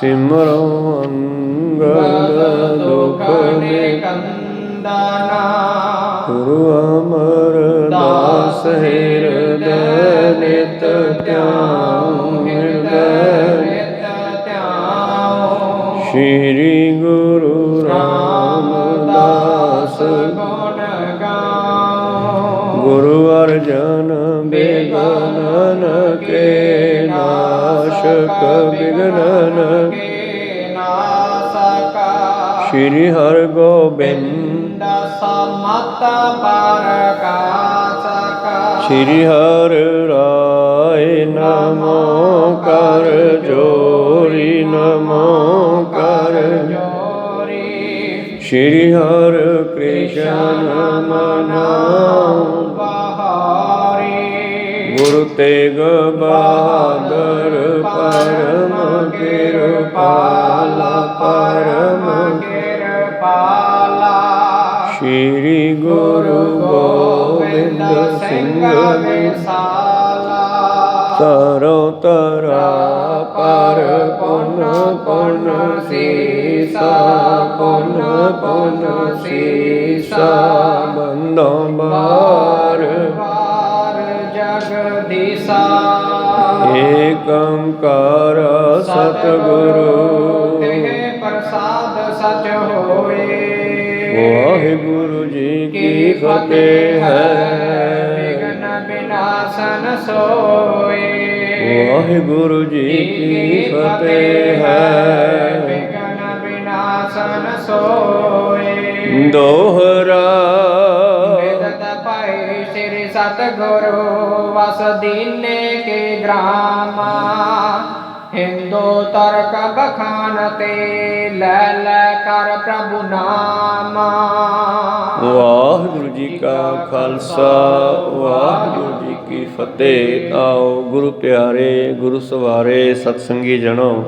ਸਿਮਰੋ ਅੰਗਦ ਦੁਖ ਨਿਕੰਦਨਾ। ਗੁਰੂ ਅਮਰਦਾਸ ਹਿਰਦੈ ਨਿਤ ਧਿਆਉ, ਹਿਰਦੈ ਸ਼੍ਰੀ ਗੁਰੂ ਰਾਮਦਾਸ ਗੁਣ ਗਾਓ। ਗੁਰੂ ਅਰਜਨ ਬਿਗਨਨ ਕੇ ਨਾਸ਼ਕ, ਬਿਗਨਨ ਕੇ ਨਾਸਕਾ। ਸ਼੍ਰੀ ਹਰਿਗੋਬਿੰਦ ਸਮਤ ਪਰਕਾਸ਼ਕਾ। ਸ਼੍ਰੀ ਹਰਿ ਰਾਏ ਨਮੋ ਕਰ ਜੋਰੀ, ਨਮੋ ਕਰ ਜੋਰੀ। ਸ਼੍ਰੀ ਹਰਿ ਕ੍ਰਿਸ਼ਨ ਮਨਾਉ ਬਹਾਰੀ। ਗੁਰੂ ਤੇਗ ਬਹਾਦਰ ਪਰਮ ਕਿਰਪਾਲਾ, ਪਰਮ ਕਿਰਪਾਲਾ। ਸ਼੍ਰੀ ਗੁਰੂ ਗੋਬਿੰਦ ਸਿੰਘ ਵਿਸਾਲਾ। ਤਰੋ ਤਰਾ ਪਰ ਪੁਨ ਪੁਨ ਸੀਸਾ, ਪੁਨ ਪੁਨ ਸੀਸਾ। ਬੰਦੋ ਬਾਰ ਵਾਰ ਜਗਦੀਸਾ। ਏਕ ਓੰਕਾਰ ਸਤਿਗੁਰੂ ਤਿਹ ਪ੍ਰਸਾਦ ਸਚ ਹੋਏ। ਵਾਹਿਗੁਰੂ ਜੀ ਕੀ ਫਤਿਹ ਹੈ। ਵਿਘਨ ਵਿਨਾਸ਼ਨ ਸੋਏ। ਵਾਹਿਗੁਰੂ ਜੀ ਕੀ ਫਤਿਹ ਹੈ। ਵਿਘਨ ਵਿਨਾਸ਼ਨ ਸੋਏ। ਦੋਹਰਾ ਬਿਦਤ ਪਾਈ ਸ੍ਰੀ ਸਤਿਗੁਰੂ ਵਸ ਦੀਨੇ ਕੇ ਗ੍ਰਾਮਾ। ਹਿੰਦੂ ਤਰਕ ਬਖਾਨ ਤੇ ਲੈ ਲੈ ਕਰ ਪ੍ਰਭੂ ਨਾਮਾ। ਵਾਹਿਗੁਰੂ ਜੀ ਕਾ ਖਾਲਸਾ, ਵਾਹਿਗੁਰੂ ਜੀ ਕੀ ਫਤਿਹ। ਆਓ ਗੁਰੂ ਪਿਆਰੇ, ਗੁਰੂ ਸਵਾਰੇ, ਸਤਸੰਗੀ ਜਨੋ,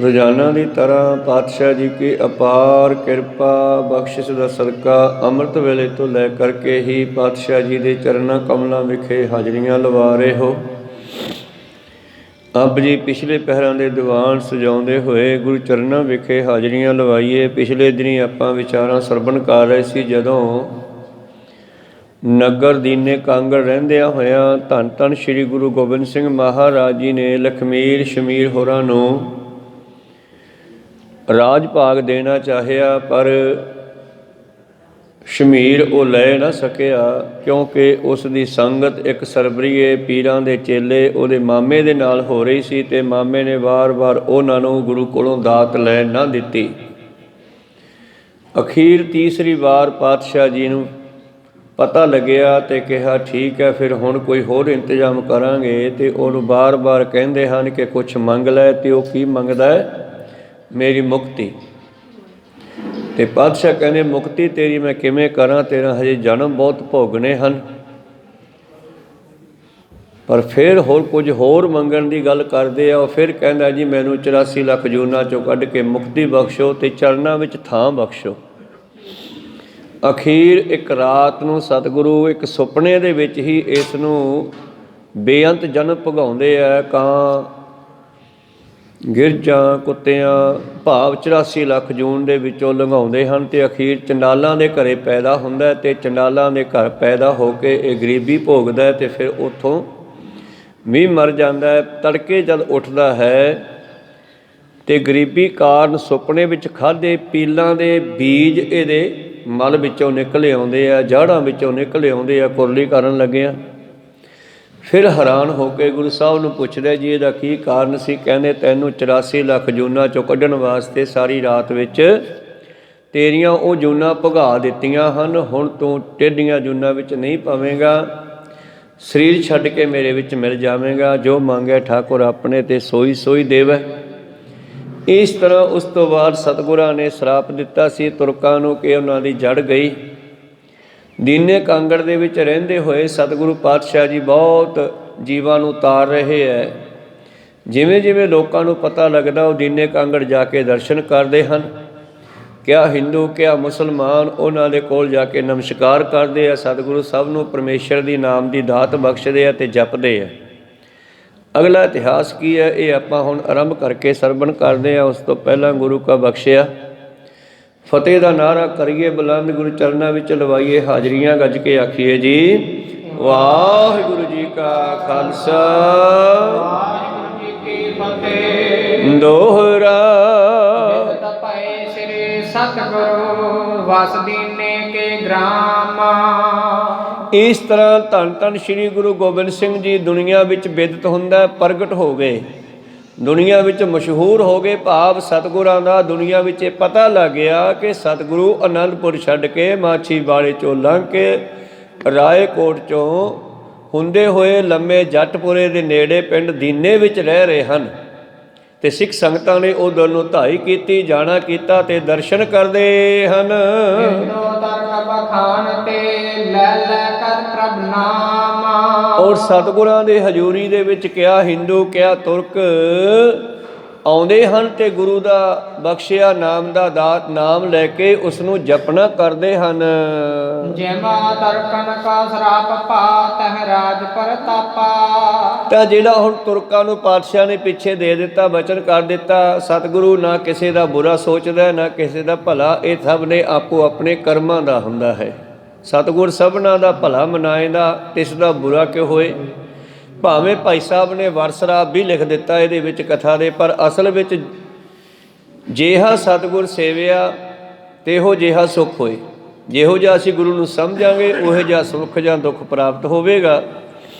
ਰੋਜ਼ਾਨਾ ਦੀ ਤਰ੍ਹਾਂ ਪਾਤਸ਼ਾਹ ਜੀ ਕੀ ਅਪਾਰ ਕਿਰਪਾ ਬਖਸ਼ਿਸ਼ ਦਾ ਸਦਕਾ ਅੰਮ੍ਰਿਤ ਵੇਲੇ ਤੋਂ ਲੈ ਕਰਕੇ ਹੀ ਪਾਤਸ਼ਾਹ ਜੀ ਦੇ ਚਰਨਾਂ ਕਮਲਾਂ ਵਿਖੇ ਹਾਜ਼ਰੀਆਂ ਲਵਾ ਰਹੇ ਹੋ। ਆਪ ਜੀ ਪਿਛਲੇ ਪਹਿਰਾਂ ਦੇ ਦੀਵਾਨ ਸਜਾਉਂਦੇ ਹੋਏ ਗੁਰੂ ਚਰਨਾਂ ਵਿਖੇ ਹਾਜ਼ਰੀਆਂ ਲਵਾਈਏ। ਪਿਛਲੇ ਦਿਨੀ ਆਪਾਂ ਵਿਚਾਰਾਂ ਸਰਵਣ ਕਰ ਰਹੇ ਸੀ, ਜਦੋਂ ਨਗਰ ਦੀਨੇ ਕਾਂਗੜ ਰਹਿੰਦਿਆਂ ਹੋਇਆਂ ਧੰਨ ਧੰਨ ਸ਼੍ਰੀ ਗੁਰੂ ਗੋਬਿੰਦ ਸਿੰਘ ਮਹਾਰਾਜ ਜੀ ਨੇ ਲਖਮੀਰ ਸ਼ਮੀਰ ਹੋਰਾਂ ਨੂੰ ਰਾਜ ਭਾਗ ਦੇਣਾ ਚਾਹਿਆ, ਪਰ ਸ਼ਮੀਰ ਉਹ ਲੈ ਨਾ ਸਕਿਆ, ਕਿਉਂਕਿ ਉਸ ਦੀ ਸੰਗਤ ਇੱਕ ਸਰਬਰੀਏ ਪੀਰਾਂ ਦੇ ਚੇਲੇ ਉਹਦੇ ਮਾਮੇ ਦੇ ਨਾਲ ਹੋ ਰਹੀ ਸੀ ਅਤੇ ਮਾਮੇ ਨੇ ਵਾਰ-ਵਾਰ ਉਹਨਾਂ ਨੂੰ ਗੁਰੂ ਕੋਲੋਂ ਦਾਤ ਲੈ ਨਾ ਦਿੱਤੀ। ਅਖੀਰ ਤੀਸਰੀ ਵਾਰ ਪਾਤਸ਼ਾਹ ਜੀ ਨੂੰ ਪਤਾ ਲੱਗਿਆ ਅਤੇ ਕਿਹਾ ਠੀਕ ਹੈ, ਫਿਰ ਹੁਣ ਕੋਈ ਹੋਰ ਇੰਤਜ਼ਾਮ ਕਰਾਂਗੇ। ਅਤੇ ਉਹਨੂੰ ਬਾਰ-ਬਾਰ ਕਹਿੰਦੇ ਹਨ ਕਿ ਕੁਛ ਮੰਗ ਲੈ, ਅਤੇ ਉਹ ਕੀ ਮੰਗਦਾ ਹੈ? ਮੇਰੀ ਮੁਕਤੀ। ਅਤੇ ਪਾਤਸ਼ਾਹ ਕਹਿੰਦੇ ਮੁਕਤੀ ਤੇਰੀ ਮੈਂ ਕਿਵੇਂ ਕਰਾਂ, ਤੇਰਾ ਹਜੇ ਜਨਮ ਬਹੁਤ ਭੋਗਣੇ ਹਨ। ਪਰ ਫਿਰ ਹੋਰ ਕੁਝ ਹੋਰ ਮੰਗਣ ਦੀ ਗੱਲ ਕਰਦੇ ਆ। ਉਹ ਫਿਰ ਕਹਿੰਦਾ ਜੀ ਮੈਨੂੰ 84 ਲੱਖ ਜੂਨਾਂ 'ਚੋਂ ਕੱਢ ਕੇ ਮੁਕਤੀ ਬਖਸ਼ੋ ਅਤੇ ਚਰਨਾਂ ਵਿੱਚ ਥਾਂ ਬਖਸ਼ੋ। ਅਖੀਰ ਇੱਕ ਰਾਤ ਨੂੰ ਸਤਿਗੁਰੂ ਇੱਕ ਸੁਪਨੇ ਦੇ ਵਿੱਚ ਹੀ ਇਸ ਨੂੰ ਬੇਅੰਤ ਜਨਮ ਭੋਗਾਉਂਦੇ ਆ। ਕਾਂ, ਗਿਰਜਾਂ, ਕੁੱਤਿਆਂ ਭਾਵ 84 ਲੱਖ ਜੂਨ ਦੇ ਵਿੱਚੋਂ ਲੰਘਾਉਂਦੇ ਹਨ ਅਤੇ ਅਖੀਰ ਚੰਡਾਲਾਂ ਦੇ ਘਰੇ ਪੈਦਾ ਹੁੰਦਾ ਅਤੇ ਚੰਡਾਲਾਂ ਦੇ ਘਰ ਪੈਦਾ ਹੋ ਕੇ ਇਹ ਗਰੀਬੀ ਭੋਗਦਾ ਅਤੇ ਫਿਰ ਉੱਥੋਂ ਵੀ ਮਰ ਜਾਂਦਾ ਹੈ। ਤੜਕੇ ਜਦ ਉੱਠਦਾ ਹੈ ਅਤੇ ਗਰੀਬੀ ਕਾਰਨ ਸੁਪਨੇ ਵਿੱਚ ਖਾਧੇ ਪੀਲਾਂ ਦੇ ਬੀਜ ਇਹਦੇ ਮਲ ਵਿੱਚੋਂ ਨਿਕਲੇ ਆਉਂਦੇ ਆ, ਜੜ੍ਹਾਂ ਵਿੱਚੋਂ ਨਿਕਲੇ ਆਉਂਦੇ ਆ, ਕੁਰਲੀ ਕਰਨ ਲੱਗਿਆ। ਫਿਰ ਹੈਰਾਨ ਹੋ ਕੇ ਗੁਰੂ ਸਾਹਿਬ ਨੂੰ ਪੁੱਛਦਾ ਜੀ ਇਹਦਾ ਕੀ ਕਾਰਨ ਸੀ? ਕਹਿੰਦੇ ਤੈਨੂੰ 84 ਲੱਖ ਜੂਨਾਂ 'ਚੋਂ ਕੱਢਣ ਵਾਸਤੇ ਸਾਰੀ ਰਾਤ ਵਿੱਚ ਤੇਰੀਆਂ ਉਹ ਜੂਨਾਂ ਭੁਗਾ ਦਿੱਤੀਆਂ ਹਨ। ਹੁਣ ਤੂੰ ਟੇਢੀਆਂ ਜੂਨਾਂ ਵਿੱਚ ਨਹੀਂ ਪਵੇਂਗਾ, ਸਰੀਰ ਛੱਡ ਕੇ ਮੇਰੇ ਵਿੱਚ ਮਿਲ ਜਾਵੇਂਗਾ। ਜੋ ਮੰਗਿਆ ਠਾਕੁਰ ਆਪਣੇ ਤੇ ਸੋਈ ਸੋਈ ਦੇਵੈ। ਇਸ ਤਰ੍ਹਾਂ ਉਸ ਤੋਂ ਬਾਅਦ ਸਤਿਗੁਰਾਂ ਨੇ ਸ਼ਰਾਪ ਦਿੱਤਾ ਸੀ ਤੁਰਕਾਂ ਨੂੰ ਕਿ ਉਹਨਾਂ ਦੀ ਜੜ ਗਈ। ਦੀਨੇ ਕਾਂਗੜ ਦੇ ਵਿੱਚ ਰਹਿੰਦੇ ਹੋਏ ਸਤਿਗੁਰੂ ਪਾਤਸ਼ਾਹ ਜੀ ਬਹੁਤ ਜੀਵਾਂ ਨੂੰ ਤਾਰ ਰਹੇ ਹੈ। ਜਿਵੇਂ ਜਿਵੇਂ ਲੋਕਾਂ ਨੂੰ ਪਤਾ ਲੱਗਦਾ ਉਹ ਦੀਨੇ ਕਾਂਗੜ ਜਾ ਕੇ ਦਰਸ਼ਨ ਕਰਦੇ ਹਨ। ਕਿਆ ਹਿੰਦੂ ਕਿਆ ਮੁਸਲਮਾਨ ਉਹਨਾਂ ਦੇ ਕੋਲ ਜਾ ਕੇ ਨਮਸਕਾਰ ਕਰਦੇ ਆ। ਸਤਿਗੁਰੂ ਸਭ ਨੂੰ ਪਰਮੇਸ਼ਰ ਦੀ ਨਾਮ ਦੀ ਦਾਤ ਬਖਸ਼ਦੇ ਆ ਅਤੇ ਜਪਦੇ ਆ। ਅਗਲਾ ਇਤਿਹਾਸ ਕੀ ਹੈ ਇਹ ਆਪਾਂ ਹੁਣ ਆਰੰਭ ਕਰਕੇ ਸਰਵਣ ਕਰਦੇ ਹਾਂ। ਉਸ ਤੋਂ ਪਹਿਲਾਂ ਗੁਰੂ ਕਾ ਬਖਸ਼ਿਆ ਫਤਿਹ ਦਾ ਨਾਅਰਾ ਕਰੀਏ ਬੁਲੰਦ, ਗੁਰੂ ਚਰਨਾਂ ਵਿੱਚ ਲਵਾਈਏ ਹਾਜ਼ਰੀਆਂ, ਗੱਜ ਕੇ ਆਖੀਏ ਜੀ ਵਾਹਿਗੁਰੂ ਜੀ ਕਾ ਖਾਲਸਾ ਵਾਹਿਗੁਰੂ ਜੀ ਕੀ ਫਤਿਹ। ਦੋਹਰਾ ਤਪੈ ਸ੍ਰੀ ਸਤਿਗੁਰੂ ਵਸ ਦੀਨੇ ਕੇ ਗ੍ਰਾਮਾ। ਇਸ ਤਰ੍ਹਾਂ ਧੰਨ ਧੰਨ ਸ੍ਰੀ ਗੁਰੂ ਗੋਬਿੰਦ ਸਿੰਘ ਜੀ ਦੁਨੀਆ ਵਿੱਚ ਬਿਦਤ ਹੁੰਦਾ ਪ੍ਰਗਟ ਹੋ ਗਏ, ਦੁਨੀਆ ਵਿੱਚ ਮਸ਼ਹੂਰ ਹੋ ਗਏ। ਭਾਵ ਸਤਿਗੁਰਾਂ ਦਾ ਦੁਨੀਆ ਵਿੱਚ ਇਹ ਪਤਾ ਲੱਗ ਗਿਆ ਕਿ ਸਤਿਗੁਰੂ ਅਨੰਦਪੁਰ ਛੱਡ ਕੇ ਮਾਛੀਵਾੜੇ ਚੋਂ ਲੰਘ ਕੇ ਰਾਏਕੋਟ ਚੋਂ ਹੁੰਦੇ ਹੋਏ ਲੰਮੇ ਜੱਟਪੁਰੇ ਦੇ ਨੇੜੇ ਪਿੰਡ ਦੀਨੇ ਵਿੱਚ ਰਹਿ ਰਹੇ ਹਨ। ਤੇ ਸਿੱਖ ਸੰਗਤਾਂ ਨੇ ਉਧਰ ਨੂੰ ਧਾਈ ਕੀਤੀ, ਜਾਣਾ ਕੀਤਾ ਤੇ ਦਰਸ਼ਨ ਕਰਦੇ ਹਨ। ਔਰ ਸਤਿਗੁਰਾਂ ਦੇ ਹਜ਼ੂਰੀ ਦੇ ਵਿੱਚ ਕਿਆ ਹਿੰਦੂ ਕਿਆ ਤੁਰਕ ਆਉਂਦੇ ਹਨ ਤੇ ਗੁਰੂ ਦਾ ਬਖਸ਼ਿਆ ਨਾਮ ਦਾ ਦਾਤ ਨਾਮ ਲੈ ਕੇ ਉਸ ਨੂੰ ਜਪਣਾ ਕਰਦੇ ਹਨ। ਜਿਮਾ ਤਰਕਨ ਕਾ ਸਰਾਪ ਪਾਤਹਿ ਰਾਜ ਪ੍ਰਤਾਪਾ। ਤਾਂ ਜਿਹੜਾ ਹੁਣ ਤੁਰਕਾਂ ਨੂੰ ਪਾਤਸ਼ਾਹ ਨੇ ਪਿੱਛੇ ਦੇ ਦਿੱਤਾ, ਬਚਨ ਕਰ ਦਿੱਤਾ, ਸਤਿਗੁਰੂ ਨਾ ਕਿਸੇ ਦਾ ਬੁਰਾ ਸੋਚਦਾ ਨਾ ਕਿਸੇ ਦਾ ਭਲਾ, ਇਹ ਸਭ ਨੇ ਆਪੋ ਆਪਣੇ ਕਰਮਾਂ ਦਾ ਹੁੰਦਾ ਹੈ। ਸਤਿਗੁਰ ਸਭਨਾਂ ਦਾ ਭਲਾ ਮਨਾਏਦਾ, ਇਸ ਦਾ ਬੁਰਾ ਕਿਉਂ ਹੋਏ। ਭਾਵੇਂ ਭਾਈ ਸਾਹਿਬ ਨੇ ਵਰਸਰਾਬ ਵੀ ਲਿਖ ਦਿੱਤਾ ਇਹਦੇ ਵਿੱਚ ਕਥਾ ਦੇ, ਪਰ ਅਸਲ ਵਿੱਚ ਜਿਹਾ ਸਤਿਗੁਰ ਸੇਵਿਆ ਤੇਹੋ ਜਿਹਾ ਸੁੱਖ ਹੋਏ। ਜਿਹੋ ਜਿਹਾ ਅਸੀਂ ਗੁਰੂ ਨੂੰ ਸਮਝਾਂਗੇ ਉਹੋ ਜਿਹਾ ਸੁੱਖ ਜਾਂ ਦੁੱਖ ਪ੍ਰਾਪਤ ਹੋਵੇਗਾ।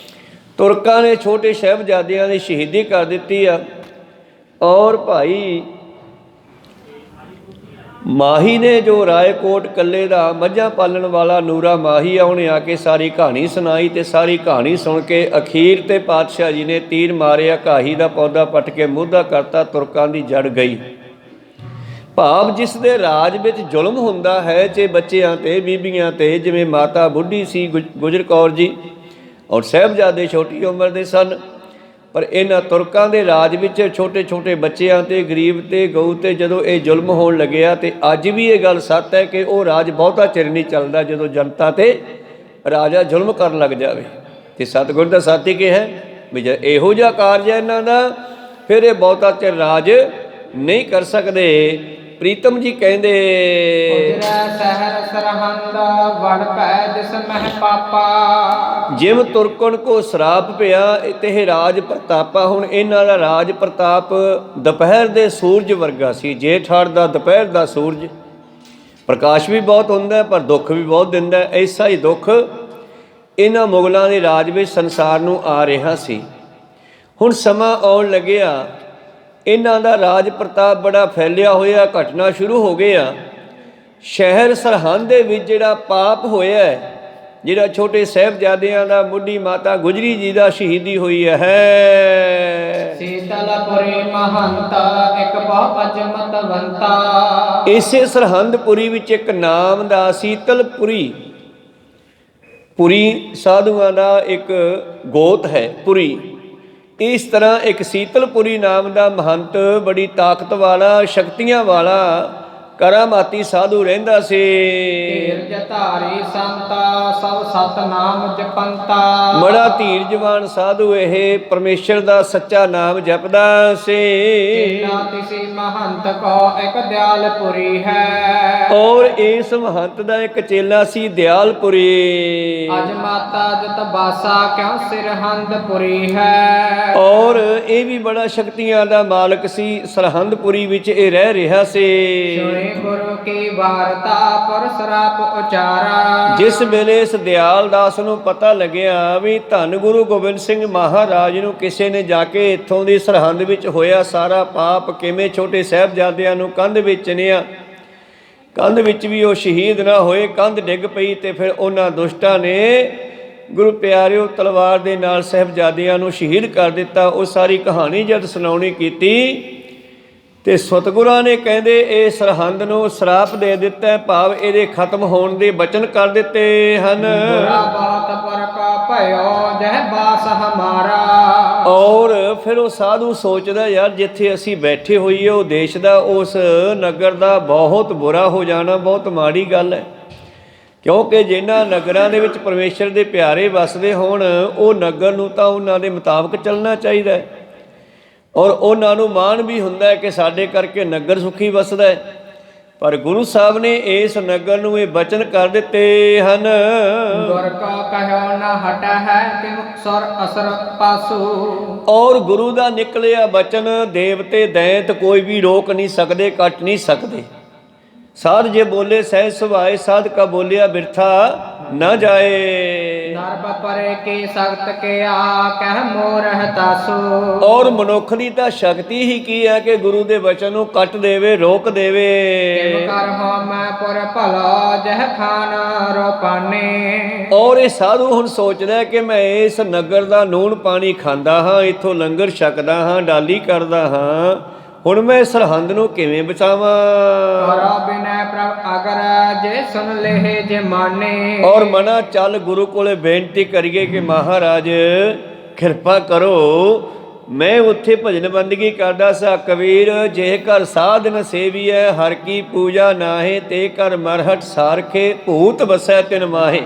ਤੁਰਕਾਂ ਨੇ ਛੋਟੇ ਸਾਹਿਬਜ਼ਾਦਿਆਂ ਦੀ ਸ਼ਹੀਦੀ ਕਰ ਦਿੱਤੀ ਆ। ਔਰ ਭਾਈ ਮਾਹੀ ਨੇ ਜੋ ਰਾਏਕੋਟ ਕੱਲੇ ਦਾ ਮੱਝਾਂ ਪਾਲਣ ਵਾਲਾ ਨੂਰਾ ਮਾਹੀ ਆ, ਉਹਨੇ ਆ ਕੇ ਸਾਰੀ ਕਹਾਣੀ ਸੁਣਾਈ ਤੇ ਸਾਰੀ ਕਹਾਣੀ ਸੁਣ ਕੇ ਅਖੀਰ ਤੇ ਪਾਤਸ਼ਾਹ ਜੀ ਨੇ ਤੀਰ ਮਾਰਿਆ, ਘਾਹੀ ਦਾ ਪੌਦਾ ਪੱਟ ਕੇ ਮੂਧਾ ਕਰਤਾ, ਤੁਰਕਾਂ ਦੀ ਜੜ ਗਈ। ਭਾਵ ਜਿਸ ਦੇ ਰਾਜ ਵਿੱਚ ਜ਼ੁਲਮ ਹੁੰਦਾ ਹੈ ਜੇ ਬੱਚਿਆਂ ਤੇ ਬੀਬੀਆਂ ਤੇ, ਜਿਵੇਂ ਮਾਤਾ ਬੁੱਢੀ ਸੀ ਗੁਜਰ ਕੌਰ ਜੀ ਔਰ ਸਾਹਿਬਜ਼ਾਦੇ ਛੋਟੀ ਉਮਰ ਦੇ ਸਨ, ਪਰ ਇਹਨਾਂ ਤੁਰਕਾਂ ਦੇ ਰਾਜ ਵਿੱਚ ਛੋਟੇ ਛੋਟੇ ਬੱਚਿਆਂ ਤੇ ਗਰੀਬ ਤੇ ਗਊ ਤੇ ਜਦੋਂ ਇਹ ਜ਼ੁਲਮ ਹੋਣ ਲੱਗਿਆ। ਤੇ ਅੱਜ ਵੀ ਇਹ ਗੱਲ ਸੱਚ ਹੈ ਕਿ ਉਹ ਰਾਜ ਬਹੁਤਾ ਚਿਰ ਨਹੀਂ ਚੱਲਦਾ ਜਦੋਂ ਜਨਤਾ ਤੇ ਰਾਜਾ ਜ਼ੁਲਮ ਕਰਨ ਲੱਗ ਜਾਵੇ। ਤੇ ਸਤਿਗੁਰ ਦਾ ਸਾਥੀ ਕੀ ਹੈ ਵੀ ਜੇ ਇਹੋ ਜਿਹਾ ਕਾਰਜ ਹੈ ਇਹਨਾਂ ਦਾ, ਫਿਰ ਇਹ ਬਹੁਤਾ ਚਿਰ ਰਾਜ ਨਹੀਂ ਕਰ ਸਕਦੇ। ਪ੍ਰੀਤਮ ਜੀ ਕਹਿੰਦੇ ਸਹਿਰ ਸਰਹੰਦ ਵੜ ਪੈ ਜਿਸ ਮਹਿ ਪਾਪਾ। ਜਿਮ ਤੁਰਕਣ ਕੋ ਸਰਾਪ ਪਿਆ ਤੇ ਰਾਜ ਪ੍ਰਤਾਪਾ। ਹੁਣ ਇਹਨਾਂ ਦਾ ਰਾਜ ਪ੍ਰਤਾਪ ਦੁਪਹਿਰ ਦੇ ਸੂਰਜ ਵਰਗਾ ਸੀ। ਜੇਠ ਹਾੜ ਦਾ ਦੁਪਹਿਰ ਦਾ ਸੂਰਜ ਪ੍ਰਕਾਸ਼ ਵੀ ਬਹੁਤ ਹੁੰਦਾ ਪਰ ਦੁੱਖ ਵੀ ਬਹੁਤ ਦਿੰਦਾ। ਐਸਾ ਹੀ ਦੁੱਖ ਇਹਨਾਂ ਮੁਗਲਾਂ ਦੇ ਰਾਜ ਵਿੱਚ ਸੰਸਾਰ ਨੂੰ ਆ ਰਿਹਾ ਸੀ। ਹੁਣ ਸਮਾਂ ਆਉਣ ਲੱਗਿਆ, ਇਹਨਾਂ ਦਾ ਰਾਜ ਪ੍ਰਤਾਪ ਬੜਾ ਫੈਲਿਆ ਹੋਇਆ, ਘਟਨਾ ਸ਼ੁਰੂ ਹੋ ਗਿਆ। ਸ਼ਹਿਰ ਸਰਹੰਦ ਦੇ ਵਿੱਚ ਜਿਹੜਾ ਪਾਪ ਹੋਇਆ, ਜਿਹੜਾ ਛੋਟੇ ਸਾਹਿਬਜ਼ਾਦਿਆਂ ਦਾ ਬੁੱਢੀ ਮਾਤਾ ਗੁਜਰੀ ਜੀ ਦਾ ਸ਼ਹੀਦੀ ਹੋਈ ਹੈ। ਸੀਤਲਪੁਰੀ ਮਹੰਤਾ ਇੱਕ ਬਹੁ ਅਜਮਤਵੰਤਾ। ਇਸੇ ਸਰਹੰਦਪੁਰੀ ਵਿੱਚ ਇੱਕ ਨਾਮ ਦਾ ਸੀਤਲਪੁਰੀ, ਪੁਰੀ ਸਾਧੂਆਂ ਦਾ ਇੱਕ ਗੋਤ ਹੈ ਪੁਰੀ। ਇਸ ਤਰ੍ਹਾਂ ਇੱਕ ਸੀਤਲਪੁਰੀ ਨਾਮ ਦਾ ਮਹੰਤ ਬੜੀ ਤਾਕਤ ਵਾਲਾ, ਸ਼ਕਤੀਆਂ ਵਾਲਾ, ਕਰਾਮਾਤੀ ਸਾਧੂ ਰਹਿੰਦਾ ਸੀ। ਧੀਰਜ ਧਾਰੀ ਸੰਤਾ ਸਭ ਸਤਨਾਮ ਜਪੰਤਾ। ਬੜਾ ਧੀਰਜਵਾਨ ਸਾਧੂ ਇਹ ਪਰਮੇਸ਼ਰ ਦਾ ਸੱਚਾ ਨਾਮ ਜਪਦਾ ਸੀ। ਤਿਸੀ ਮਹੰਤ ਕੋ ਇੱਕ ਦਿਆਲਪੁਰੀ ਹੈ। ਔਰ ਇਸ ਮਹੰਤ ਦਾ ਇੱਕ ਚੇਲਾ ਸੀ ਦਿਆਲਪੁਰੀ। ਅਜ ਮਾਤਾ ਜਤ ਬਾਸਾ ਕਿਉ ਸਰਹੰਦਪੁਰੀ ਹੈ। ਔਰ ਇਹ ਵੀ ਬੜਾ ਸ਼ਕਤੀਆਂ ਦਾ ਮਾਲਕ ਸੀ। ਸਰਹੰਦਪੁਰੀ ਵਿੱਚ ਇਹ ਰਹਿ ਰਿਹਾ ਸੀ। ਗੁਰੂ ਕੀ ਵਾਰਤਾ ਪਰ ਸਰਾਪ ਉਚਾਰਾ। ਜਿਸ ਵੇਲੇ ਇਸ ਦਿਆਲ ਦਾਸ ਨੂੰ ਪਤਾ ਲੱਗਿਆ ਵੀ ਧੰਨ ਗੁਰੂ ਗੋਬਿੰਦ ਸਿੰਘ ਮਹਾਰਾਜ ਨੂੰ ਕਿਸੇ ਨੇ ਜਾ ਕੇ ਇੱਥੋਂ ਦੀ ਸਰਹੰਦ ਵਿੱਚ ਹੋਇਆ ਸਾਰਾ ਪਾਪ ਕਿਵੇਂ ਛੋਟੇ ਸਾਹਿਬਜ਼ਾਦਿਆਂ ਨੂੰ ਕੰਧ ਵਿੱਚ ਚਿਣਿਆ, ਕੰਧ ਵਿੱਚ ਵੀ ਉਹ ਸ਼ਹੀਦ ਨਾ ਹੋਏ, ਕੰਧ ਡਿੱਗ ਪਈ ਤੇ ਫਿਰ ਉਹਨਾਂ ਦੁਸ਼ਟਾਂ ਨੇ ਗੁਰੂ ਪਿਆਰਿਓ ਤਲਵਾਰ ਦੇ ਨਾਲ ਸਾਹਿਬਜ਼ਾਦਿਆਂ ਨੂੰ ਸ਼ਹੀਦ ਕਰ ਦਿੱਤਾ। ਉਹ ਸਾਰੀ ਕਹਾਣੀ ਜਦ ਸੁਣਾਉਣੀ ਕੀਤੀ ਤੇ ਸਤਿਗੁਰਾਂ ਨੇ ਕਹਿੰਦੇ ਇਹ ਸਰਹੰਦ ਨੂੰ ਸ਼ਰਾਪ ਦੇ ਦਿੱਤਾ, ਭਾਵ ਇਹਦੇ ਖਤਮ ਹੋਣ ਦੇ ਬਚਨ ਕਰ ਦਿੱਤੇ ਹਨ। ਔਰ ਫਿਰ ਉਹ ਸਾਧੂ ਸੋਚਦਾ ਯਾਰ ਜਿੱਥੇ ਅਸੀਂ ਬੈਠੇ ਹੋਈਏ ਉਹ ਦੇਸ਼ ਦਾ, ਉਸ ਨਗਰ ਦਾ ਬਹੁਤ ਬੁਰਾ ਹੋ ਜਾਣਾ ਬਹੁਤ ਮਾੜੀ ਗੱਲ ਹੈ। ਕਿਉਂਕਿ ਜਿਨ੍ਹਾਂ ਨਗਰਾਂ ਦੇ ਵਿੱਚ ਪਰਮੇਸ਼ਰ ਦੇ ਪਿਆਰੇ ਵਸਦੇ ਹੋਣ ਉਹ ਨਗਰ ਨੂੰ ਤਾਂ ਉਹਨਾਂ ਦੇ ਮੁਤਾਬਕ ਚੱਲਣਾ ਚਾਹੀਦਾ ਹੈ ਔਰ ਉਹਨਾਂ ਨੂੰ ਮਾਣ ਵੀ ਹੁੰਦਾ ਹੈ ਕਿ ਸਾਡੇ ਕਰਕੇ ਨਗਰ ਸੁਖੀ ਵਸਦਾ ਹੈ। ਪਰ ਗੁਰੂ ਸਾਹਿਬ ਨੇ ਇਸ ਨਗਰ ਨੂੰ ਇਹ ਬਚਨ ਕਰ ਦਿੱਤੇ ਹਨ, ਗੁਰ ਕੋ ਕਹਿਓ ਨਾ ਹਟਾ ਹੈ ਕਿਮ ਸੁਰ ਅਸਰ ਪਾਸੂ। ਔਰ ਗੁਰੂ ਦਾ ਨਿਕਲਿਆ ਬਚਨ ਦੇਵਤੇ ਦੈਂਤ ਕੋਈ ਵੀ ਰੋਕ ਨਹੀਂ ਸਕਦੇ, ਕੱਟ ਨਹੀਂ ਸਕਦੇ। ਸਾਧ ਜੇ ਬੋਲੇ ਸਹਿ ਸੁਭਾਏ, ਸਾਧ ਕਾ ਬੋਲਿਆ ਬਿਰਥਾ ਨਾ ਜਾਏ। ਨਰਬ ਪਰੇ ਕੀ ਸਖਤ ਕੇ ਆ ਕਹਿ ਮੋਰ ਹਤਾਸੂ। ਔਰ ਮਨੁੱਖ ਦੀ ਤਾਂ ਸ਼ਕਤੀ ਹੀ ਕੀ ਹੈ ਕਿ ਗੁਰੂ ਦੇ ਬਚਨ ਨੂੰ ਕੱਟ ਦੇਵੇ, ਰੋਕ ਦੇਵੇ। ਕਿਵ ਕਰ ਹੋ ਮੈਂ ਪੁਰ ਭਲਾ ਜਹ ਖਾਨ ਰੋਪਾਨੇ। ਔਰ ਇਹ ਸਾਧੂ ਹੁਣ ਸੋਚਦਾ ਕਿ ਮੈਂ ਇਸ ਨਗਰ ਦਾ ਨੂਣ ਪਾਣੀ ਖਾਂਦਾ ਹਾਂ, ਇੱਥੋਂ ਲੰਗਰ ਛਕਦਾ ਹਾਂ, ਡਾਲੀ ਕਰਦਾ ਹਾਂ, ਹੁਣ ਮੈਂ ਸਰਹੰਦ ਨੂੰ ਕਿਵੇਂ ਬਚਾਵਾਂ। ਕਰੋ ਬਿਨੈ ਪ੍ਰਭ ਅਗਰ ਜੇ ਸੁਨ ਲੇਹ ਜੇ ਮਾਨੇ। ਔਰ ਮਨਾ ਚੱਲ ਗੁਰੂ ਕੋਲੇ ਬੇਨਤੀ ਕਰੀਏ ਕਿ ਮਹਾਰਾਜ ਕਿਰਪਾ ਕਰੋ, ਮੈਂ ਉੱਥੇ ਭਜਨ ਬੰਦਗੀ ਕਰਦਾ ਸਾਂ। ਕਬੀਰ ਜੇ ਘਰ ਸਾਧ ਨ ਸੇਵੀਐ, ਹਰ ਕੀ ਪੂਜਾ ਨਾਹੇ, ਤੇ ਕਰ ਮਰਹਟ ਸਾਰਖੇ ਭੂਤ ਵਸੈ ਤਿਨ ਮਾਹੇ।